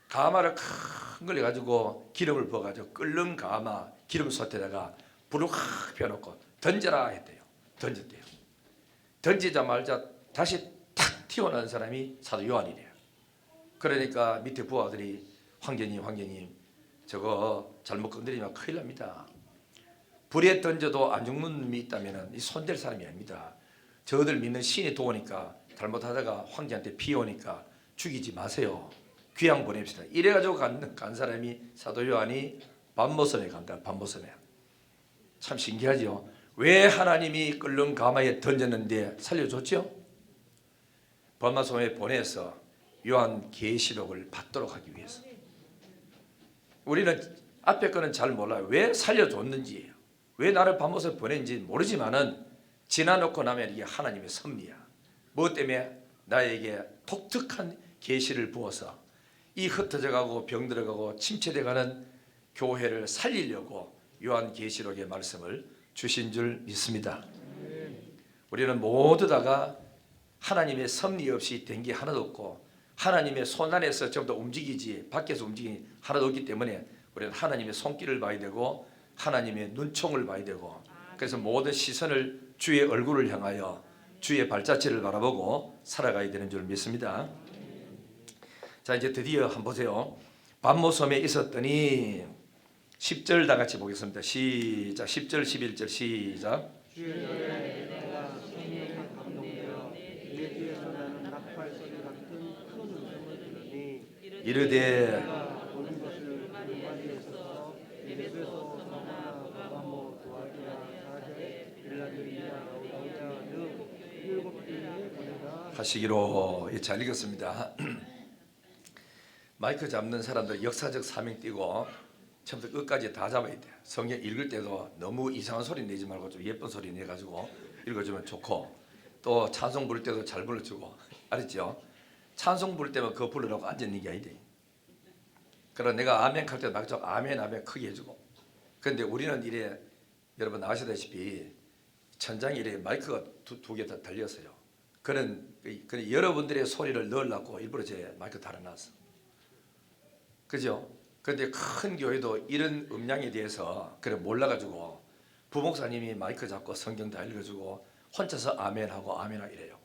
S1: 가마를 큰 걸로 가지고 기름을 부어가지고 끓는 가마 기름 솥에다가 불을 확 피워놓고 던져라 했대요. 던졌대요. 던지자마자 다시 탁 튀어나온 사람이 사도 요한이래요. 그러니까 밑에 부하들이 황제님 저거 잘못 건드리면 큰일 납니다. 불에 던져도 안 죽는 놈이 있다면 이 손댈 사람이 아닙니다. 저들 믿는 신이 도우니까 잘못하다가 황제한테 피해오니까 죽이지 마세요. 귀양 보냅시다. 이래가지고 간 사람이 사도 요한이 반모섬에 간다. 반모섬에. 참 신기하죠. 왜 하나님이 끓는 가마에 던졌는데 살려줬죠? 반모섬에 보내서 요한 계시록을 받도록 하기 위해서. 우리는 앞에 거는 잘 몰라요. 왜 살려줬는지, 왜 나를 반모섬에 보낸지 모르지만은 지나놓고 나면 이게 하나님의 섭리야. 뭐 때문에 나에게 독특한 계시를 부어서 이 흩어져가고 병들어가고 침체돼가는 교회를 살리려고 요한 계시록의 말씀을 주신 줄 믿습니다. 우리는 모두 다가 하나님의 섭리 없이 된 게 하나도 없고 하나님의 손 안에서 전부 다 움직이지 밖에서 움직이니 하나도 없기 때문에 우리는 하나님의 손길을 봐야 되고 하나님의 눈총을 봐야 되고 그래서 모든 시선을 주의 얼굴을 향하여 주의 발자취를 바라보고 살아가야 되는 줄 믿습니다. 자 이제 드디어 한번 보세요. 반모섬에 있었더니 10절 다 같이 보겠습니다. 시작. 10절 11절 시작. 이르되 하시기로. 잘 읽었습니다. 마이크 잡는 사람들 역사적 사명 띄고 처음부터 끝까지 다 잡아야 돼. 성경 읽을 때도 너무 이상한 소리 내지 말고 좀 예쁜 소리 내가지고 읽어주면 좋고 또 찬송 부를 때도 잘 불러주고 알았죠? 찬송 부를 때만 그거 부르라고 앉아있는 게 아니대. 그러나 내가 아멘 할 때 막 좀 아멘 크게 해주고. 그런데 우리는 이래 여러분 아시다시피 천장에 이래 마이크가 두 개 다 달렸어요. 그런 여러분들의 소리를 넣으려고 일부러 제 마이크 달아놨어. 그죠? 그런데 큰 교회도 이런 음량에 대해서 그래 몰라가지고 부목사님이 마이크 잡고 성경 다 읽어주고 혼자서 아멘하고 아멘하고 이래요.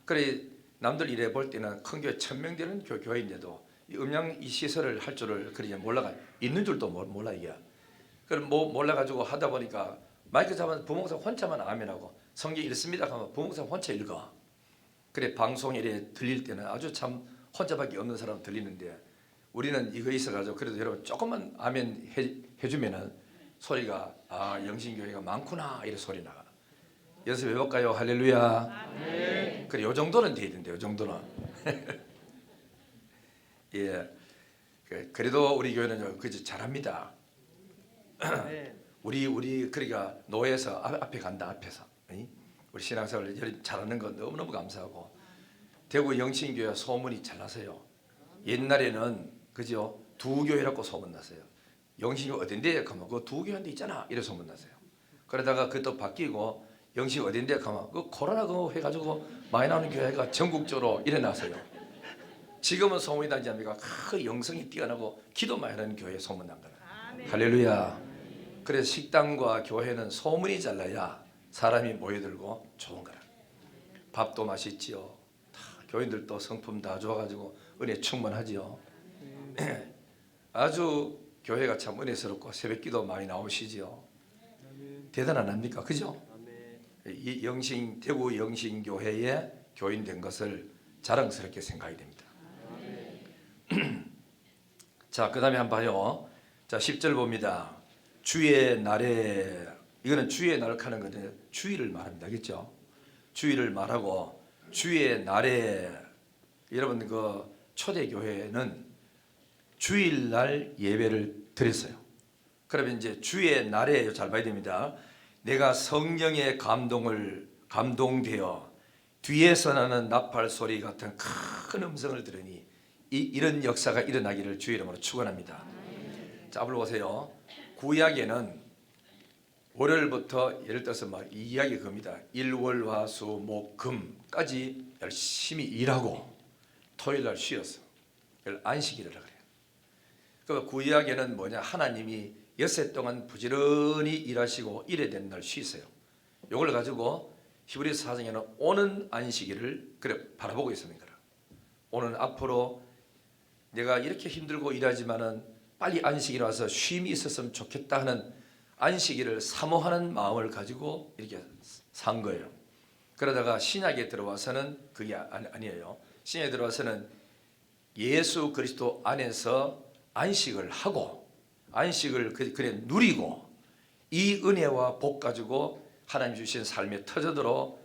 S1: 그래 남들 이래 볼 때는 큰 교회 1000명 되는 교회인데도 이 음량 이 시설을 할 줄을 그래 몰라가 있는 줄도 몰라 이게. 그럼 뭐 몰라가지고 하다 보니까 마이크 잡아서 부목사 혼자만 아멘하고 성경 읽습니다 하면 부목사 혼자 읽어. 그래 방송에 이래 들릴 때는 아주 참 혼자밖에 없는 사람 들리는데 우리는 이거 있어가지고 그래도 여러분 조금만 아멘 해주면은 소리가 아 영신교회가 많구나 이런 소리 나가. 연습해볼까요? 할렐루야. 네. 그래 요 정도는 돼야 된대요. 요 정도는. 예. 그래도 우리 교회는 그저 잘합니다. 네. 우리 그러니까 노예에서 앞에 간다 앞에서. 우리 신앙생활 잘하는 건 너무너무 감사하고 대구 영신교회 소문이 잘 나서요. 옛날에는 그죠? 두 교회라고 소문났어요. 영신교 어딘데 가면 그 두 교회 한 데 있잖아 이래 소문났어요. 그러다가 그것도 바뀌고 영신 어딘데 가면 그 코로나 그거 해가지고 많이 나오는 교회가 전국적으로 일어났어요. 지금은 소문이 나지 않습니까? 그 영성이 뛰어나고 기도 많이 하는 교회 소문난 거라. 할렐루야. 그래서 식당과 교회는 소문이 잘 나야 사람이 모여들고 좋은 거라. 밥도 맛있지요. 교인들도 성품 다 좋아가지고 은혜 충만하지요. 아주 교회가 참 은혜스럽고 새벽기도 많이 나오시지요. 대단 안 합니까? 그죠? 이 대구 영신교회의 교인 된 것을 자랑스럽게 생각이 됩니다. 자, 그 다음에 한번 봐요. 자, 10절 봅니다. 주의 날에, 이거는 주의 날을 하는 건데 주일을 말합니다. 그렇죠? 주일을 말하고 주의 날에, 여러분 그 초대교회는 주일날 예배를 드렸어요. 그러면 이제 주의 날에 잘 봐야 됩니다. 내가 성령의 감동되어 뒤에서 나는 나팔 소리 같은 큰 음성을 들으니 이런 역사가 일어나기를 주의 이름으로 축원합니다. 자, 앞으로 보세요. 구약에는 월요일부터 예를 들어서 막 이야기 겁니다. 일월화수목금까지 열심히 일하고 토요일날 쉬었어. 이걸 안식일이라고 그래요. 그 구약에는 뭐냐, 하나님이 엿새 동안 부지런히 일하시고 일에 된 날 쉬세요. 이걸 가지고 히브리서 4장에는 오는 안식일을 그래 바라보고 있는 거라. 오늘 앞으로 내가 이렇게 힘들고 일하지만은 빨리 안식일 와서 쉼이 있었으면 좋겠다 하는 안식일을 사모하는 마음을 가지고 이렇게 산 거예요. 그러다가 신약에 들어와서는 그게 아니에요. 신약에 들어와서는 예수 그리스도 안에서 안식을 하고 안식을 그래 누리고 이 은혜와 복 가지고 하나님 주신 삶의 터전으로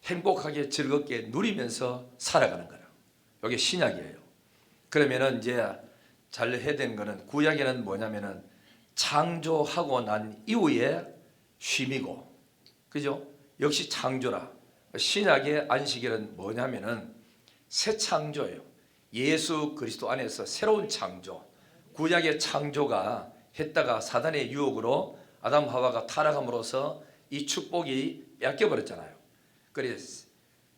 S1: 행복하게 즐겁게 누리면서 살아가는 거예요. 이게 신약이에요. 그러면은 이제 잘 해야 되는 거는 구약에는 뭐냐면은 창조하고 난 이후에 쉼이고, 그죠? 역시 창조라. 신약의 안식일은 뭐냐면은 새 창조예요. 예수 그리스도 안에서 새로운 창조. 구약의 창조가 했다가 사단의 유혹으로 아담 하와가 타락함으로써 이 축복이 뺏겨버렸잖아요. 그래서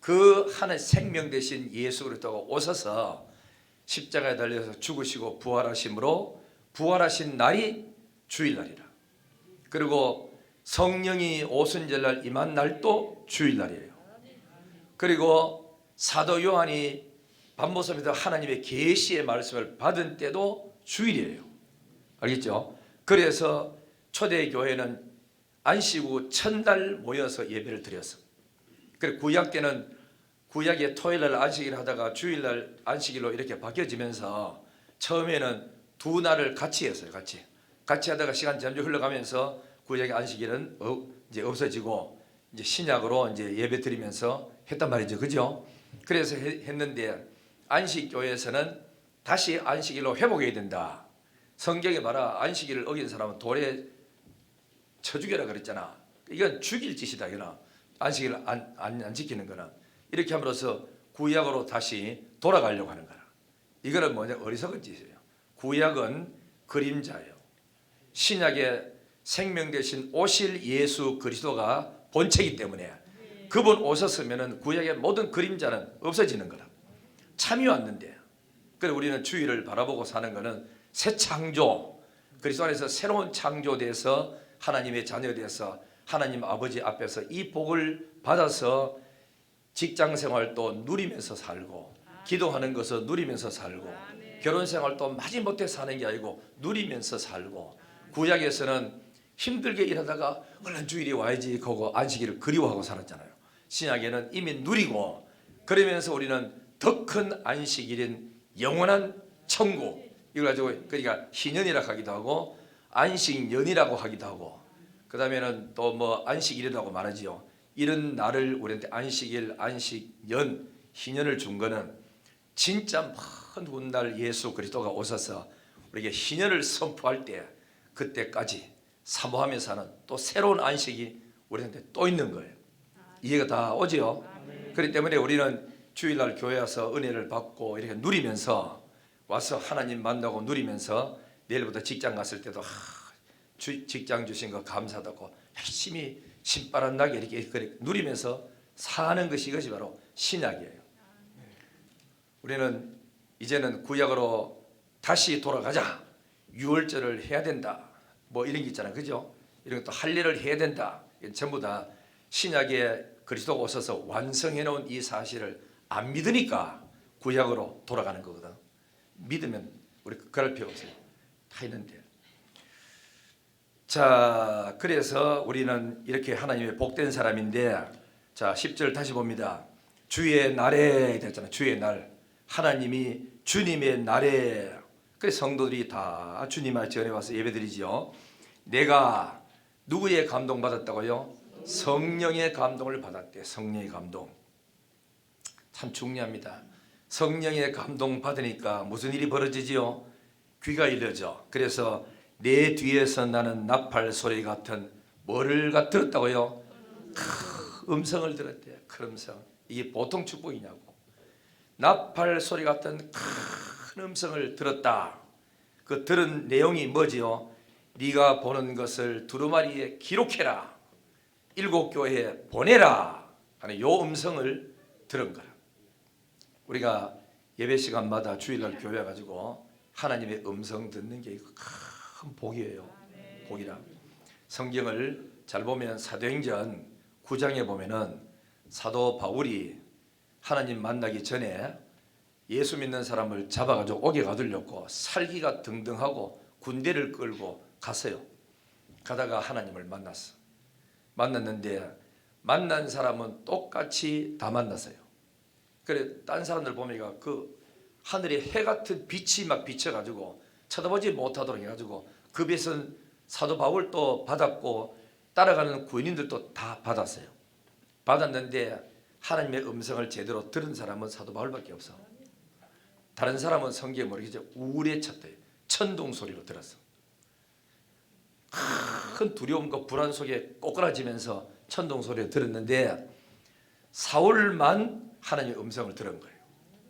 S1: 그 하나의 생명 대신 예수 그리스도가 오셔서 십자가에 달려서 죽으시고 부활하심으로 부활하신 날이 주일날이라. 그리고 성령이 오순절날 임한 날도 주일날이에요. 그리고 사도 요한이 밤모섬에서 하나님의 계시의 말씀을 받은 때도 주일이에요. 알겠죠? 그래서 초대교회는 안식 후 첫날 모여서 예배를 드렸어. 그리고 구약 때는 구약의 토요일날 안식일 하다가 주일날 안식일로 이렇게 바뀌어지면서 처음에는 두 날을 같이 했어요. 같이 하다가 시간 점점 흘러가면서 구약의 안식일은 이제 없어지고 이제 신약으로 이제 예배 드리면서 했단 말이죠. 그죠? 그래서 했는데 안식교회에서는 다시 안식일로 회복해야 된다. 성경에 말아 안식일을 어긴 사람은 돌에 쳐 죽여라 그랬잖아. 이건 죽일 짓이다. 이거는 안식일을 안 지키는 거는 이렇게 함으로써 구약으로 다시 돌아가려고 하는 거라. 이거는 뭐냐, 어리석은 짓이에요. 구약은 그림자예요. 신약의 생명 대신 오실 예수 그리스도가 본체이기 때문에 그분 오셨으면은 구약의 모든 그림자는 없어지는 거라. 참이 왔는데, 그래 우리는 주일을 바라보고 사는 거는 새 창조, 그리스도 안에서 새로운 창조돼서 하나님의 자녀돼서 하나님 아버지 앞에서 이 복을 받아서 직장생활도 누리면서 살고, 기도하는 것을 누리면서 살고, 결혼생활도 마지못해 사는 게 아니고 누리면서 살고, 구약에서는 힘들게 일하다가 얼른 주일이 와야지 하고 안식일을 그리워하고 살았잖아요. 신약에는 이미 누리고, 그러면서 우리는 더 큰 안식일인 영원한 천국, 이걸 가지고 그러니까 희년이라고 하기도 하고 안식년이라고 하기도 하고, 그 다음에는 또 뭐 안식일이라고 말하지요. 이런 날을 우리한테 안식일, 안식년, 희년을 준 거는 진짜 먼 훗날 예수 그리스도가 오셔서 우리에게 희년을 선포할 때 그때까지 사모하며 사는 또 새로운 안식이 우리한테 또 있는 거예요. 이해가 다 오지요? 그렇기 때문에 우리는 주일날 교회 와서 은혜를 받고 이렇게 누리면서 와서 하나님 만나고 누리면서 내일부터 직장 갔을 때도 직장 주신 거 감사하다고 열심히 신바람 나게 이렇게 누리면서 사는 것이 이것이 바로 신약이에요. 우리는 이제는 구약으로 다시 돌아가자. 유월절을 해야 된다. 뭐 이런 게 있잖아요. 그죠? 이런 것도 할 일을 해야 된다. 전부 다 신약의 그리스도가 오셔서 완성해 놓은 이 사실을 안 믿으니까 구약으로 돌아가는 거거든. 믿으면 우리 그럴 필요 없어요. 다 있는데. 자, 그래서 우리는 이렇게 하나님의 복된 사람인데, 자 10절 다시 봅니다. 주의 날에 됐잖아요. 주의 날. 하나님이 주님의 날에, 그래서 성도들이 다 주님 앞에 전에 와서 예배드리지요. 내가 누구의 감동 받았다고요? 성령의 감동을 받았대. 성령의 감동. 참 중요합니다. 성령의 감동 받으니까 무슨 일이 벌어지지요? 귀가 열려져. 그래서 내 뒤에서 나는 나팔 소리 같은 뭐를 들었다고요? 음성을 들었대요. 큰 음성. 이게 보통 축복이냐고. 나팔 소리 같은 큰 음성을 들었다. 그 들은 내용이 뭐지요? 네가 보는 것을 두루마리에 기록해라. 7교회에 보내라 하는 요 음성을 들은 거야. 우리가 예배 시간마다 주일날 교회 가지고 하나님의 음성 듣는 게 큰 복이에요. 복이라. 성경을 잘 보면 사도행전 9장에 보면은 사도 바울이 하나님 만나기 전에 예수 믿는 사람을 잡아가지고 옥에 가두려고 살기가 등등하고 군대를 끌고 갔어요. 가다가 하나님을 만났어. 만났는데 만난 사람은 똑같이 다 만났어요. 그래 딴 사람들 보니까 그 하늘에 해 같은 빛이 막 비쳐가지고 쳐다보지 못하도록 해가지고 그 빛은 사도 바울도 받았고 따라가는 구인들도 다 받았어요. 받았는데 하나님의 음성을 제대로 들은 사람은 사도 바울밖에 없어. 다른 사람은 성경에 모르겠죠. 우울에 쳤대요. 천둥 소리로 들었어. 큰 두려움과 불안 속에 꼬꾸라지면서 천둥 소리를 들었는데 사울만 하나님의 음성을 들은 거예요.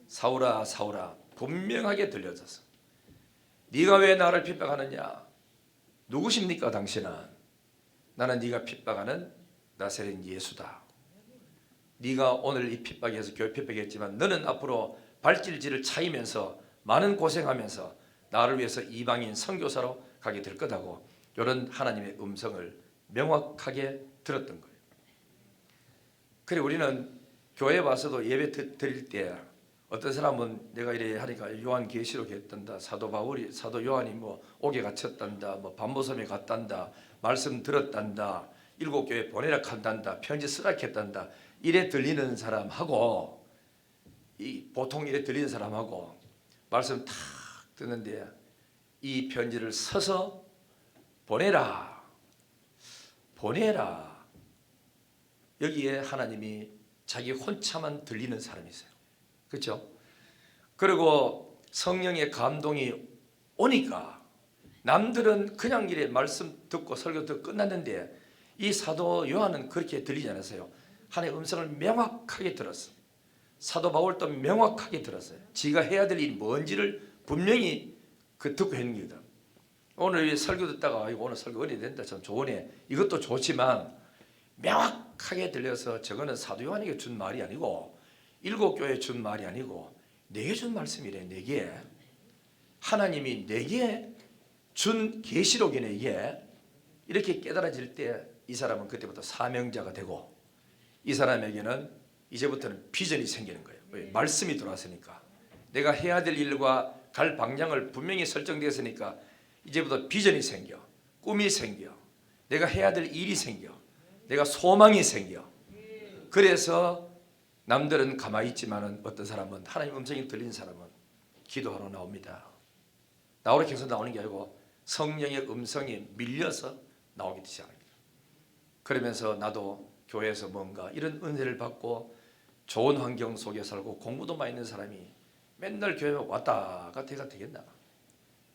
S1: 사울아 사울아 분명하게 들려졌어. 네가 왜 나를 핍박하느냐? 누구십니까 당신은? 나는 네가 핍박하는 나사렛 예수다. 네가 오늘 이 핍박에서 교회 핍박했지만 너는 앞으로 발길질을 차이면서 많은 고생하면서 나를 위해서 이방인 선교사로 가게 될 거다고 이런 하나님의 음성을 명확하게 들었던 거예요. 그래 우리는 교회 와서도 예배 드릴 때 어떤 사람은 내가 이래 하니까 요한계시록 했단다. 사도 바울이 사도 요한이 뭐 옥에 갇혔단다. 뭐 반모섬에 갔단다. 말씀 들었단다. 7교회 보내라 한단다. 편지 쓰라 했단다. 이래 들리는 사람하고 이 보통 이래 들리는 사람하고 말씀 탁 듣는데 이 편지를 서서 보내라. 보내라. 여기에 하나님이 자기 혼자만 들리는 사람이 있어요. 그렇죠? 그리고 성령의 감동이 오니까 남들은 그냥 이래 말씀 듣고 설교 듣고 끝났는데 이 사도 요한은 그렇게 들리지 않았어요. 하나님의 음성을 명확하게 들었어. 사도 바울도 명확하게 들었어요. 지가 해야 될 일이 뭔지를 분명히 듣고 했는 거다. 오늘 설교 듣다가 오늘 설교 은혜 된다 참 좋으네. 이것도 좋지만 명확하게 들려서 저거는 사도 요한에게 준 말이 아니고 7교회에 준 말이 아니고 내게 준 말씀이래. 내게 하나님이 내게 준 계시록이네. 이게 이렇게 깨달아질 때 이 사람은 그때부터 사명자가 되고 이 사람에게는 이제부터는 비전이 생기는 거예요. 왜? 말씀이 들어왔으니까. 내가 해야 될 일과 갈 방향을 분명히 설정되었으니까 이제부터 비전이 생겨. 꿈이 생겨. 내가 해야 될 일이 생겨. 내가 소망이 생겨. 그래서 남들은 가만히 있지만은 어떤 사람은 하나님 음성이 들린 사람은 기도하러 나옵니다. 나오라 해서 나오는 게 아니고 성령의 음성이 밀려서 나오기 시작합니다. 그러면서 나도 교회에서 뭔가 이런 은혜를 받고 좋은 환경 속에 살고 공부도 많이 있는 사람이 맨날 교회 왔다 갔다 되겠나?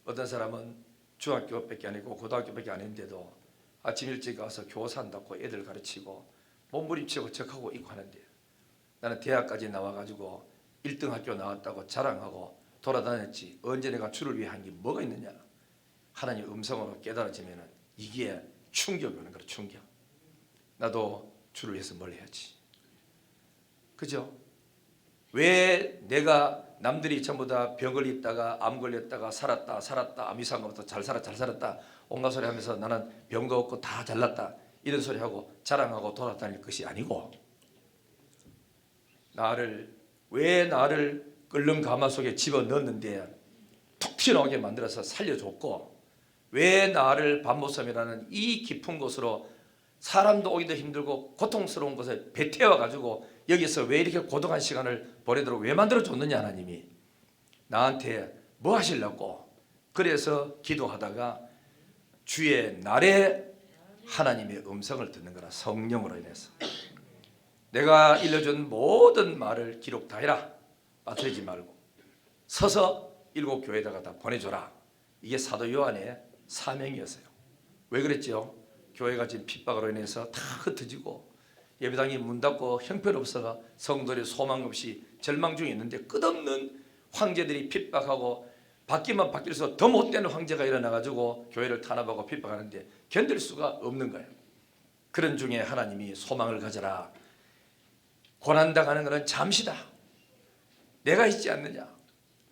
S1: 어떤 사람은 중학교밖에 아니고 고등학교밖에 아닌데도 아침 일찍 가서 교사 한다고 애들 가르치고 몸부림치고 적하고 있고 하는데, 나는 대학까지 나와가지고 1등 학교 나왔다고 자랑하고 돌아다녔지 언제 내가 주를 위해 한 게 뭐가 있느냐. 하나님 음성으로 깨달아지면 이게 충격이 오는 거라. 충격. 나도 주를 위해서 뭘 해야지. 그죠? 왜 내가 남들이 전부 다 병 걸렸다가 암 걸렸다가 살았다 아무 이상 없다 잘 살았다 온갖 소리 하면서 나는 병도 없고 다 잘났다 이런 소리 하고 자랑하고 돌아다닐 것이 아니고, 왜 나를 끓는 가마 속에 집어넣었는데 툭 튀어나오게 만들어서 살려줬고, 왜 나를 밤모섬이라는 이 깊은 곳으로 사람도 오기도 힘들고 고통스러운 곳에 배태워가지고 여기서 왜 이렇게 고독한 시간을 보내도록 왜 만들어줬느냐. 하나님이 나한테 뭐 하시려고. 그래서 기도하다가 주의 날에 하나님의 음성을 듣는 거라. 성령으로 인해서 내가 일러준 모든 말을 기록 다 해라. 빠뜨리지 말고 서서 7 교회에다가 다 보내줘라. 이게 사도 요한의 사명이었어요. 왜 그랬죠? 교회가 지금 핍박으로 인해서 다 흩어지고 예배당이 문 닫고 형편없어가 성도들이 소망 없이 절망 중에 있는데, 끝없는 황제들이 핍박하고 바뀌면 바뀔수록 더 못되는 황제가 일어나가지고 교회를 탄압하고 핍박하는데 견딜 수가 없는 거예요. 그런 중에 하나님이 소망을 가져라. 고난당하는 것은 잠시다. 내가 있지 않느냐.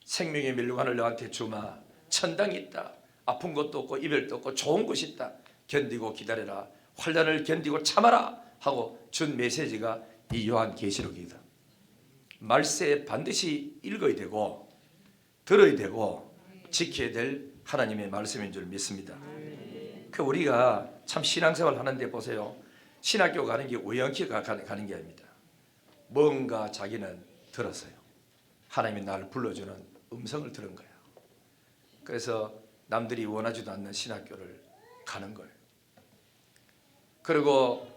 S1: 생명의 멸류관을 너한테 주마. 천당이 있다. 아픈 것도 없고 이별도 없고 좋은 곳이 있다. 견디고 기다려라. 환난을 견디고 참아라 하고 준 메시지가 이 요한계시록이다. 말세 반드시 읽어야 되고 들어야 되고 지켜야 될 하나님의 말씀인 줄 믿습니다. 그 우리가 참 신앙생활 하는데 보세요. 신학교 가는 게 우연히 가는 게 아닙니다. 뭔가 자기는 들었어요. 하나님이 나를 불러주는 음성을 들은 거야. 그래서 남들이 원하지도 않는 신학교를 가는 거예요. 그리고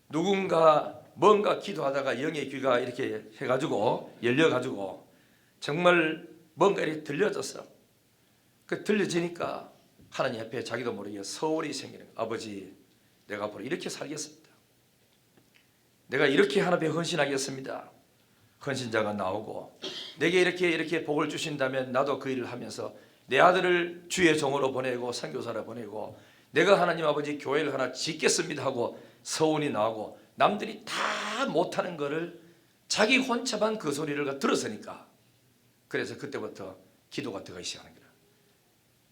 S1: 누군가 뭔가 기도하다가 영의 귀가 이렇게 해가지고 열려가지고 정말 뭔가 이렇게 들려졌어. 그 들려지니까 하나님 앞에 자기도 모르게 서울이 생기는 거예요. 아버지, 내가 앞으로 이렇게 살겠습니다. 내가 이렇게 하나님께 헌신하겠습니다. 헌신자가 나오고 내게 이렇게 복을 주신다면 나도 그 일을 하면서 내 아들을 주의 종으로 보내고 선교사로 보내고 내가 하나님 아버지 교회를 하나 짓겠습니다 하고 서운이 나오고, 남들이 다 못하는 거를 자기 혼자만 그 소리를 들었으니까, 그래서 그때부터 기도가 들어가기 시작하는 거야.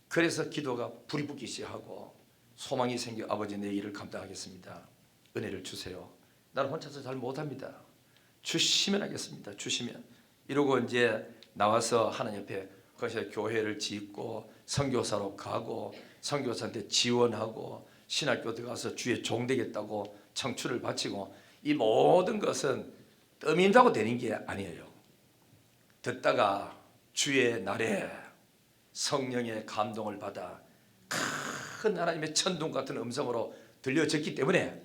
S1: 그래서 기도가 불이 붙기 시작하고 소망이 생겨. 아버지, 내 일을 감당하겠습니다. 은혜를 주세요. 나는 혼자서 잘 못합니다. 주시면 하겠습니다. 주시면. 이러고 이제 나와서 하나님 옆에 거기서 교회를 짓고 선교사로 가고 선교사한테 지원하고 신학교 들어가서 주의 종 되겠다고 청춘을 바치고, 이 모든 것은 떠민다고 되는 게 아니에요. 듣다가 주의 날에 성령의 감동을 받아 큰 하나님의 천둥 같은 음성으로 들려졌기 때문에,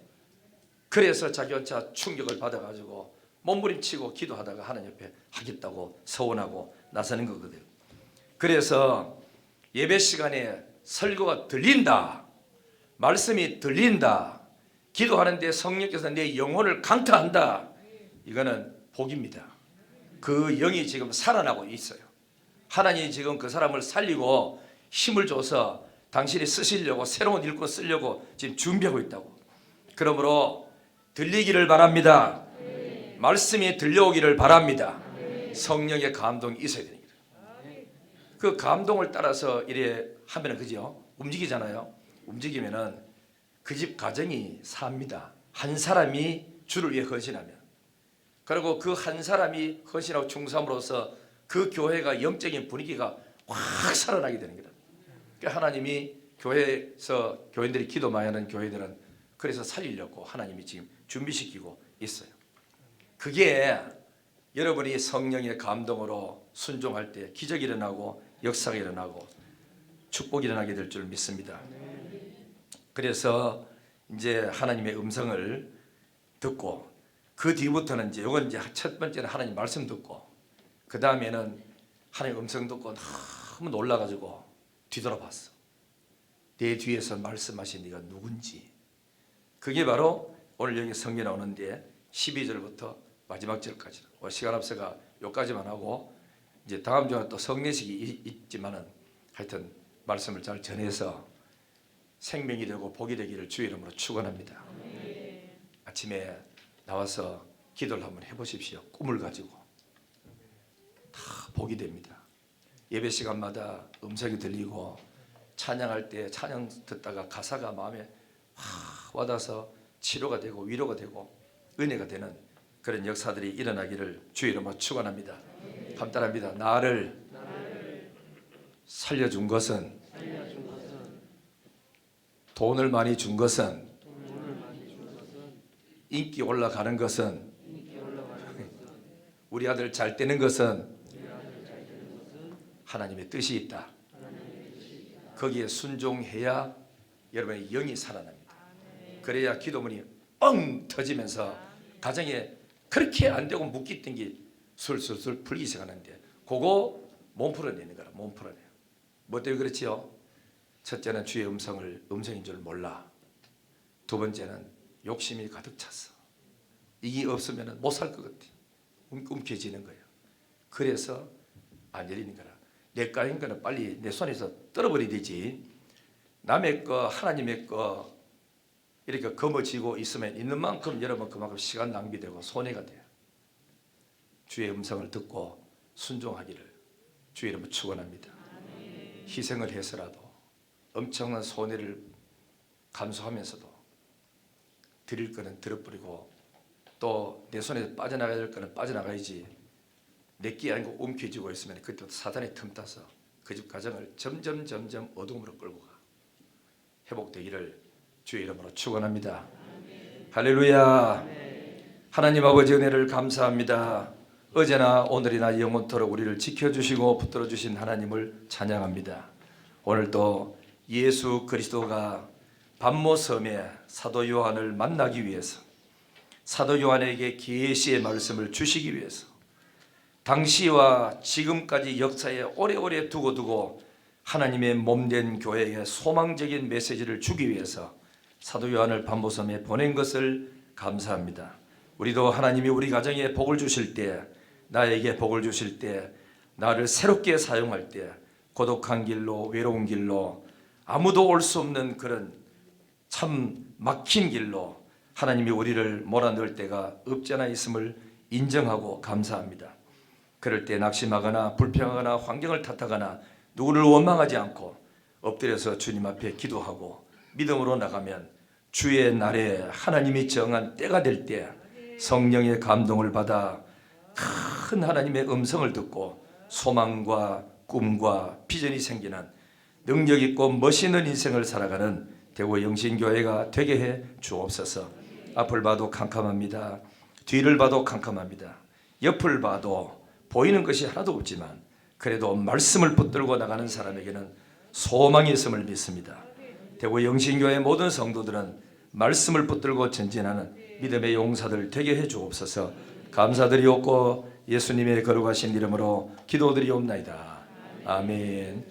S1: 그래서 자기 혼자 충격을 받아가지고 몸부림치고 기도하다가 하나님 옆에 하겠다고 서원하고 나서는 거거든요. 그래서 예배 시간에 설교가 들린다, 말씀이 들린다, 기도하는데 성령께서 내 영혼을 강타한다, 이거는 복입니다. 그 영이 지금 살아나고 있어요. 하나님이 지금 그 사람을 살리고 힘을 줘서 당신이 쓰시려고, 새로운 일꾼 쓰려고 지금 준비하고 있다고. 그러므로 들리기를 바랍니다. 말씀이 들려오기를 바랍니다. 성령의 감동이 있어야 됩니다. 그 감동을 따라서 이래 하면 그죠? 움직이잖아요. 움직이면은 그 집 가정이 삽니다. 한 사람이 주를 위해 헌신하면. 그리고 그 한 사람이 헌신하고 충성함으로써 그 교회가 영적인 분위기가 확 살아나게 되는 거다. 그러니까 하나님이 교회에서 교인들이 기도 많이 하는 교회들은 그래서 살리려고 하나님이 지금 준비시키고 있어요. 그게 여러분이 성령의 감동으로 순종할 때 기적이 일어나고 역사가 일어나고 축복이 일어나게 될 줄 믿습니다. 그래서 이제 하나님의 음성을 듣고 그 뒤부터는 이제 이건 이제 첫 번째는 하나님 말씀 듣고, 그 다음에는 하나님 음성 듣고 너무 놀라가지고 뒤돌아봤어. 내 뒤에서 말씀하신 네가 누군지, 그게 바로 오늘 여기 성경에 나오는데 12절부터 마지막 절까지. 시간 앞서가 여기까지만 하고 이제 다음 주에 또 성례식이 있지만은 하여튼 말씀을 잘 전해서 생명이 되고 복이 되기를 주의 이름으로 축원합니다. 아침에 나와서 기도를 한번 해보십시오. 꿈을 가지고 다 복이 됩니다. 예배 시간마다 음성이 들리고 찬양할 때 찬양 듣다가 가사가 마음에 확 와닿아서 치료가 되고 위로가 되고 은혜가 되는 그런 역사들이 일어나기를 주의 이름으로 축원합니다. 감탄합니다. 나를 살려준 것은, 돈을 많이 준 것은, 인기 올라가는 것은, 우리 아들 잘 되는 것은 하나님의 뜻이 있다. 거기에 순종해야 여러분의 영이 살아납니다. 그래야 기도문이 엉 터지면서 가정에 그렇게 안 되고 묶이 땡기 술술술 풀기 시작하는데 그거 몸 풀어내는 거라. 몸 풀어내요. 뭐 때문에 그렇지요? 첫째는 주의 음성인 줄 몰라. 두 번째는 욕심이 가득 찼어. 이게 없으면 못 살 것 같아. 움켜쥐는 거예요. 그래서 안 열리는 거라. 내 거인 거는 빨리 내 손에서 떨어버려야 되지. 남의 거 하나님의 거 이렇게 거머쥐고 있으면 있는 만큼 여러분 그만큼 시간 낭비되고 손해가 돼요. 주의 음성을 듣고 순종하기를 주의 이름으로 축원합니다. 희생을 해서라도 엄청난 손해를 감수하면서도 드릴 거는 들어버리고 또 내 손에서 빠져나가야 될 거는 빠져나가야지. 내게 아니고 움켜쥐고 있으면 그때 사단이 틈타서 그 집 가정을 점점 어둠으로 끌고 가. 회복되기를 주의 이름으로 축원합니다. 할렐루야. 하나님 아버지 은혜를 감사합니다. 어제나 오늘이나 영원토록 우리를 지켜주시고 붙들어주신 하나님을 찬양합니다. 오늘도 예수 그리스도가 pat모섬에 사도 요한을 만나기 위해서 사도 요한에게 계시의 말씀을 주시기 위해서 당시와 지금까지 역사에 오래오래 두고 하나님의 몸된 교회에 소망적인 메시지를 주기 위해서 사도 요한을 pat모섬에 보낸 것을 감사합니다. 우리도 하나님이 우리 가정에 복을 주실 때, 나에게 복을 주실 때, 나를 새롭게 사용할 때 고독한 길로 외로운 길로 아무도 올 수 없는 그런 참 막힌 길로 하나님이 우리를 몰아넣을 때가 없지 않아 있음을 인정하고 감사합니다. 그럴 때 낙심하거나 불평하거나 환경을 탓하거나 누구를 원망하지 않고 엎드려서 주님 앞에 기도하고 믿음으로 나가면 주의 날에 하나님이 정한 때가 될 때 성령의 감동을 받아 큰 하나님의 음성을 듣고 소망과 꿈과 비전이 생기는 능력 있고 멋있는 인생을 살아가는 대구 영신교회가 되게 해 주옵소서. 앞을 봐도 캄캄합니다. 뒤를 봐도 캄캄합니다. 옆을 봐도 보이는 것이 하나도 없지만 그래도 말씀을 붙들고 나가는 사람에게는 소망이 있음을 믿습니다. 대구 영신교회 모든 성도들은 말씀을 붙들고 전진하는 믿음의 용사들 되게 해 주옵소서. 감사드리옵고 예수님의 거룩하신 이름으로 기도드리옵나이다. 아멘.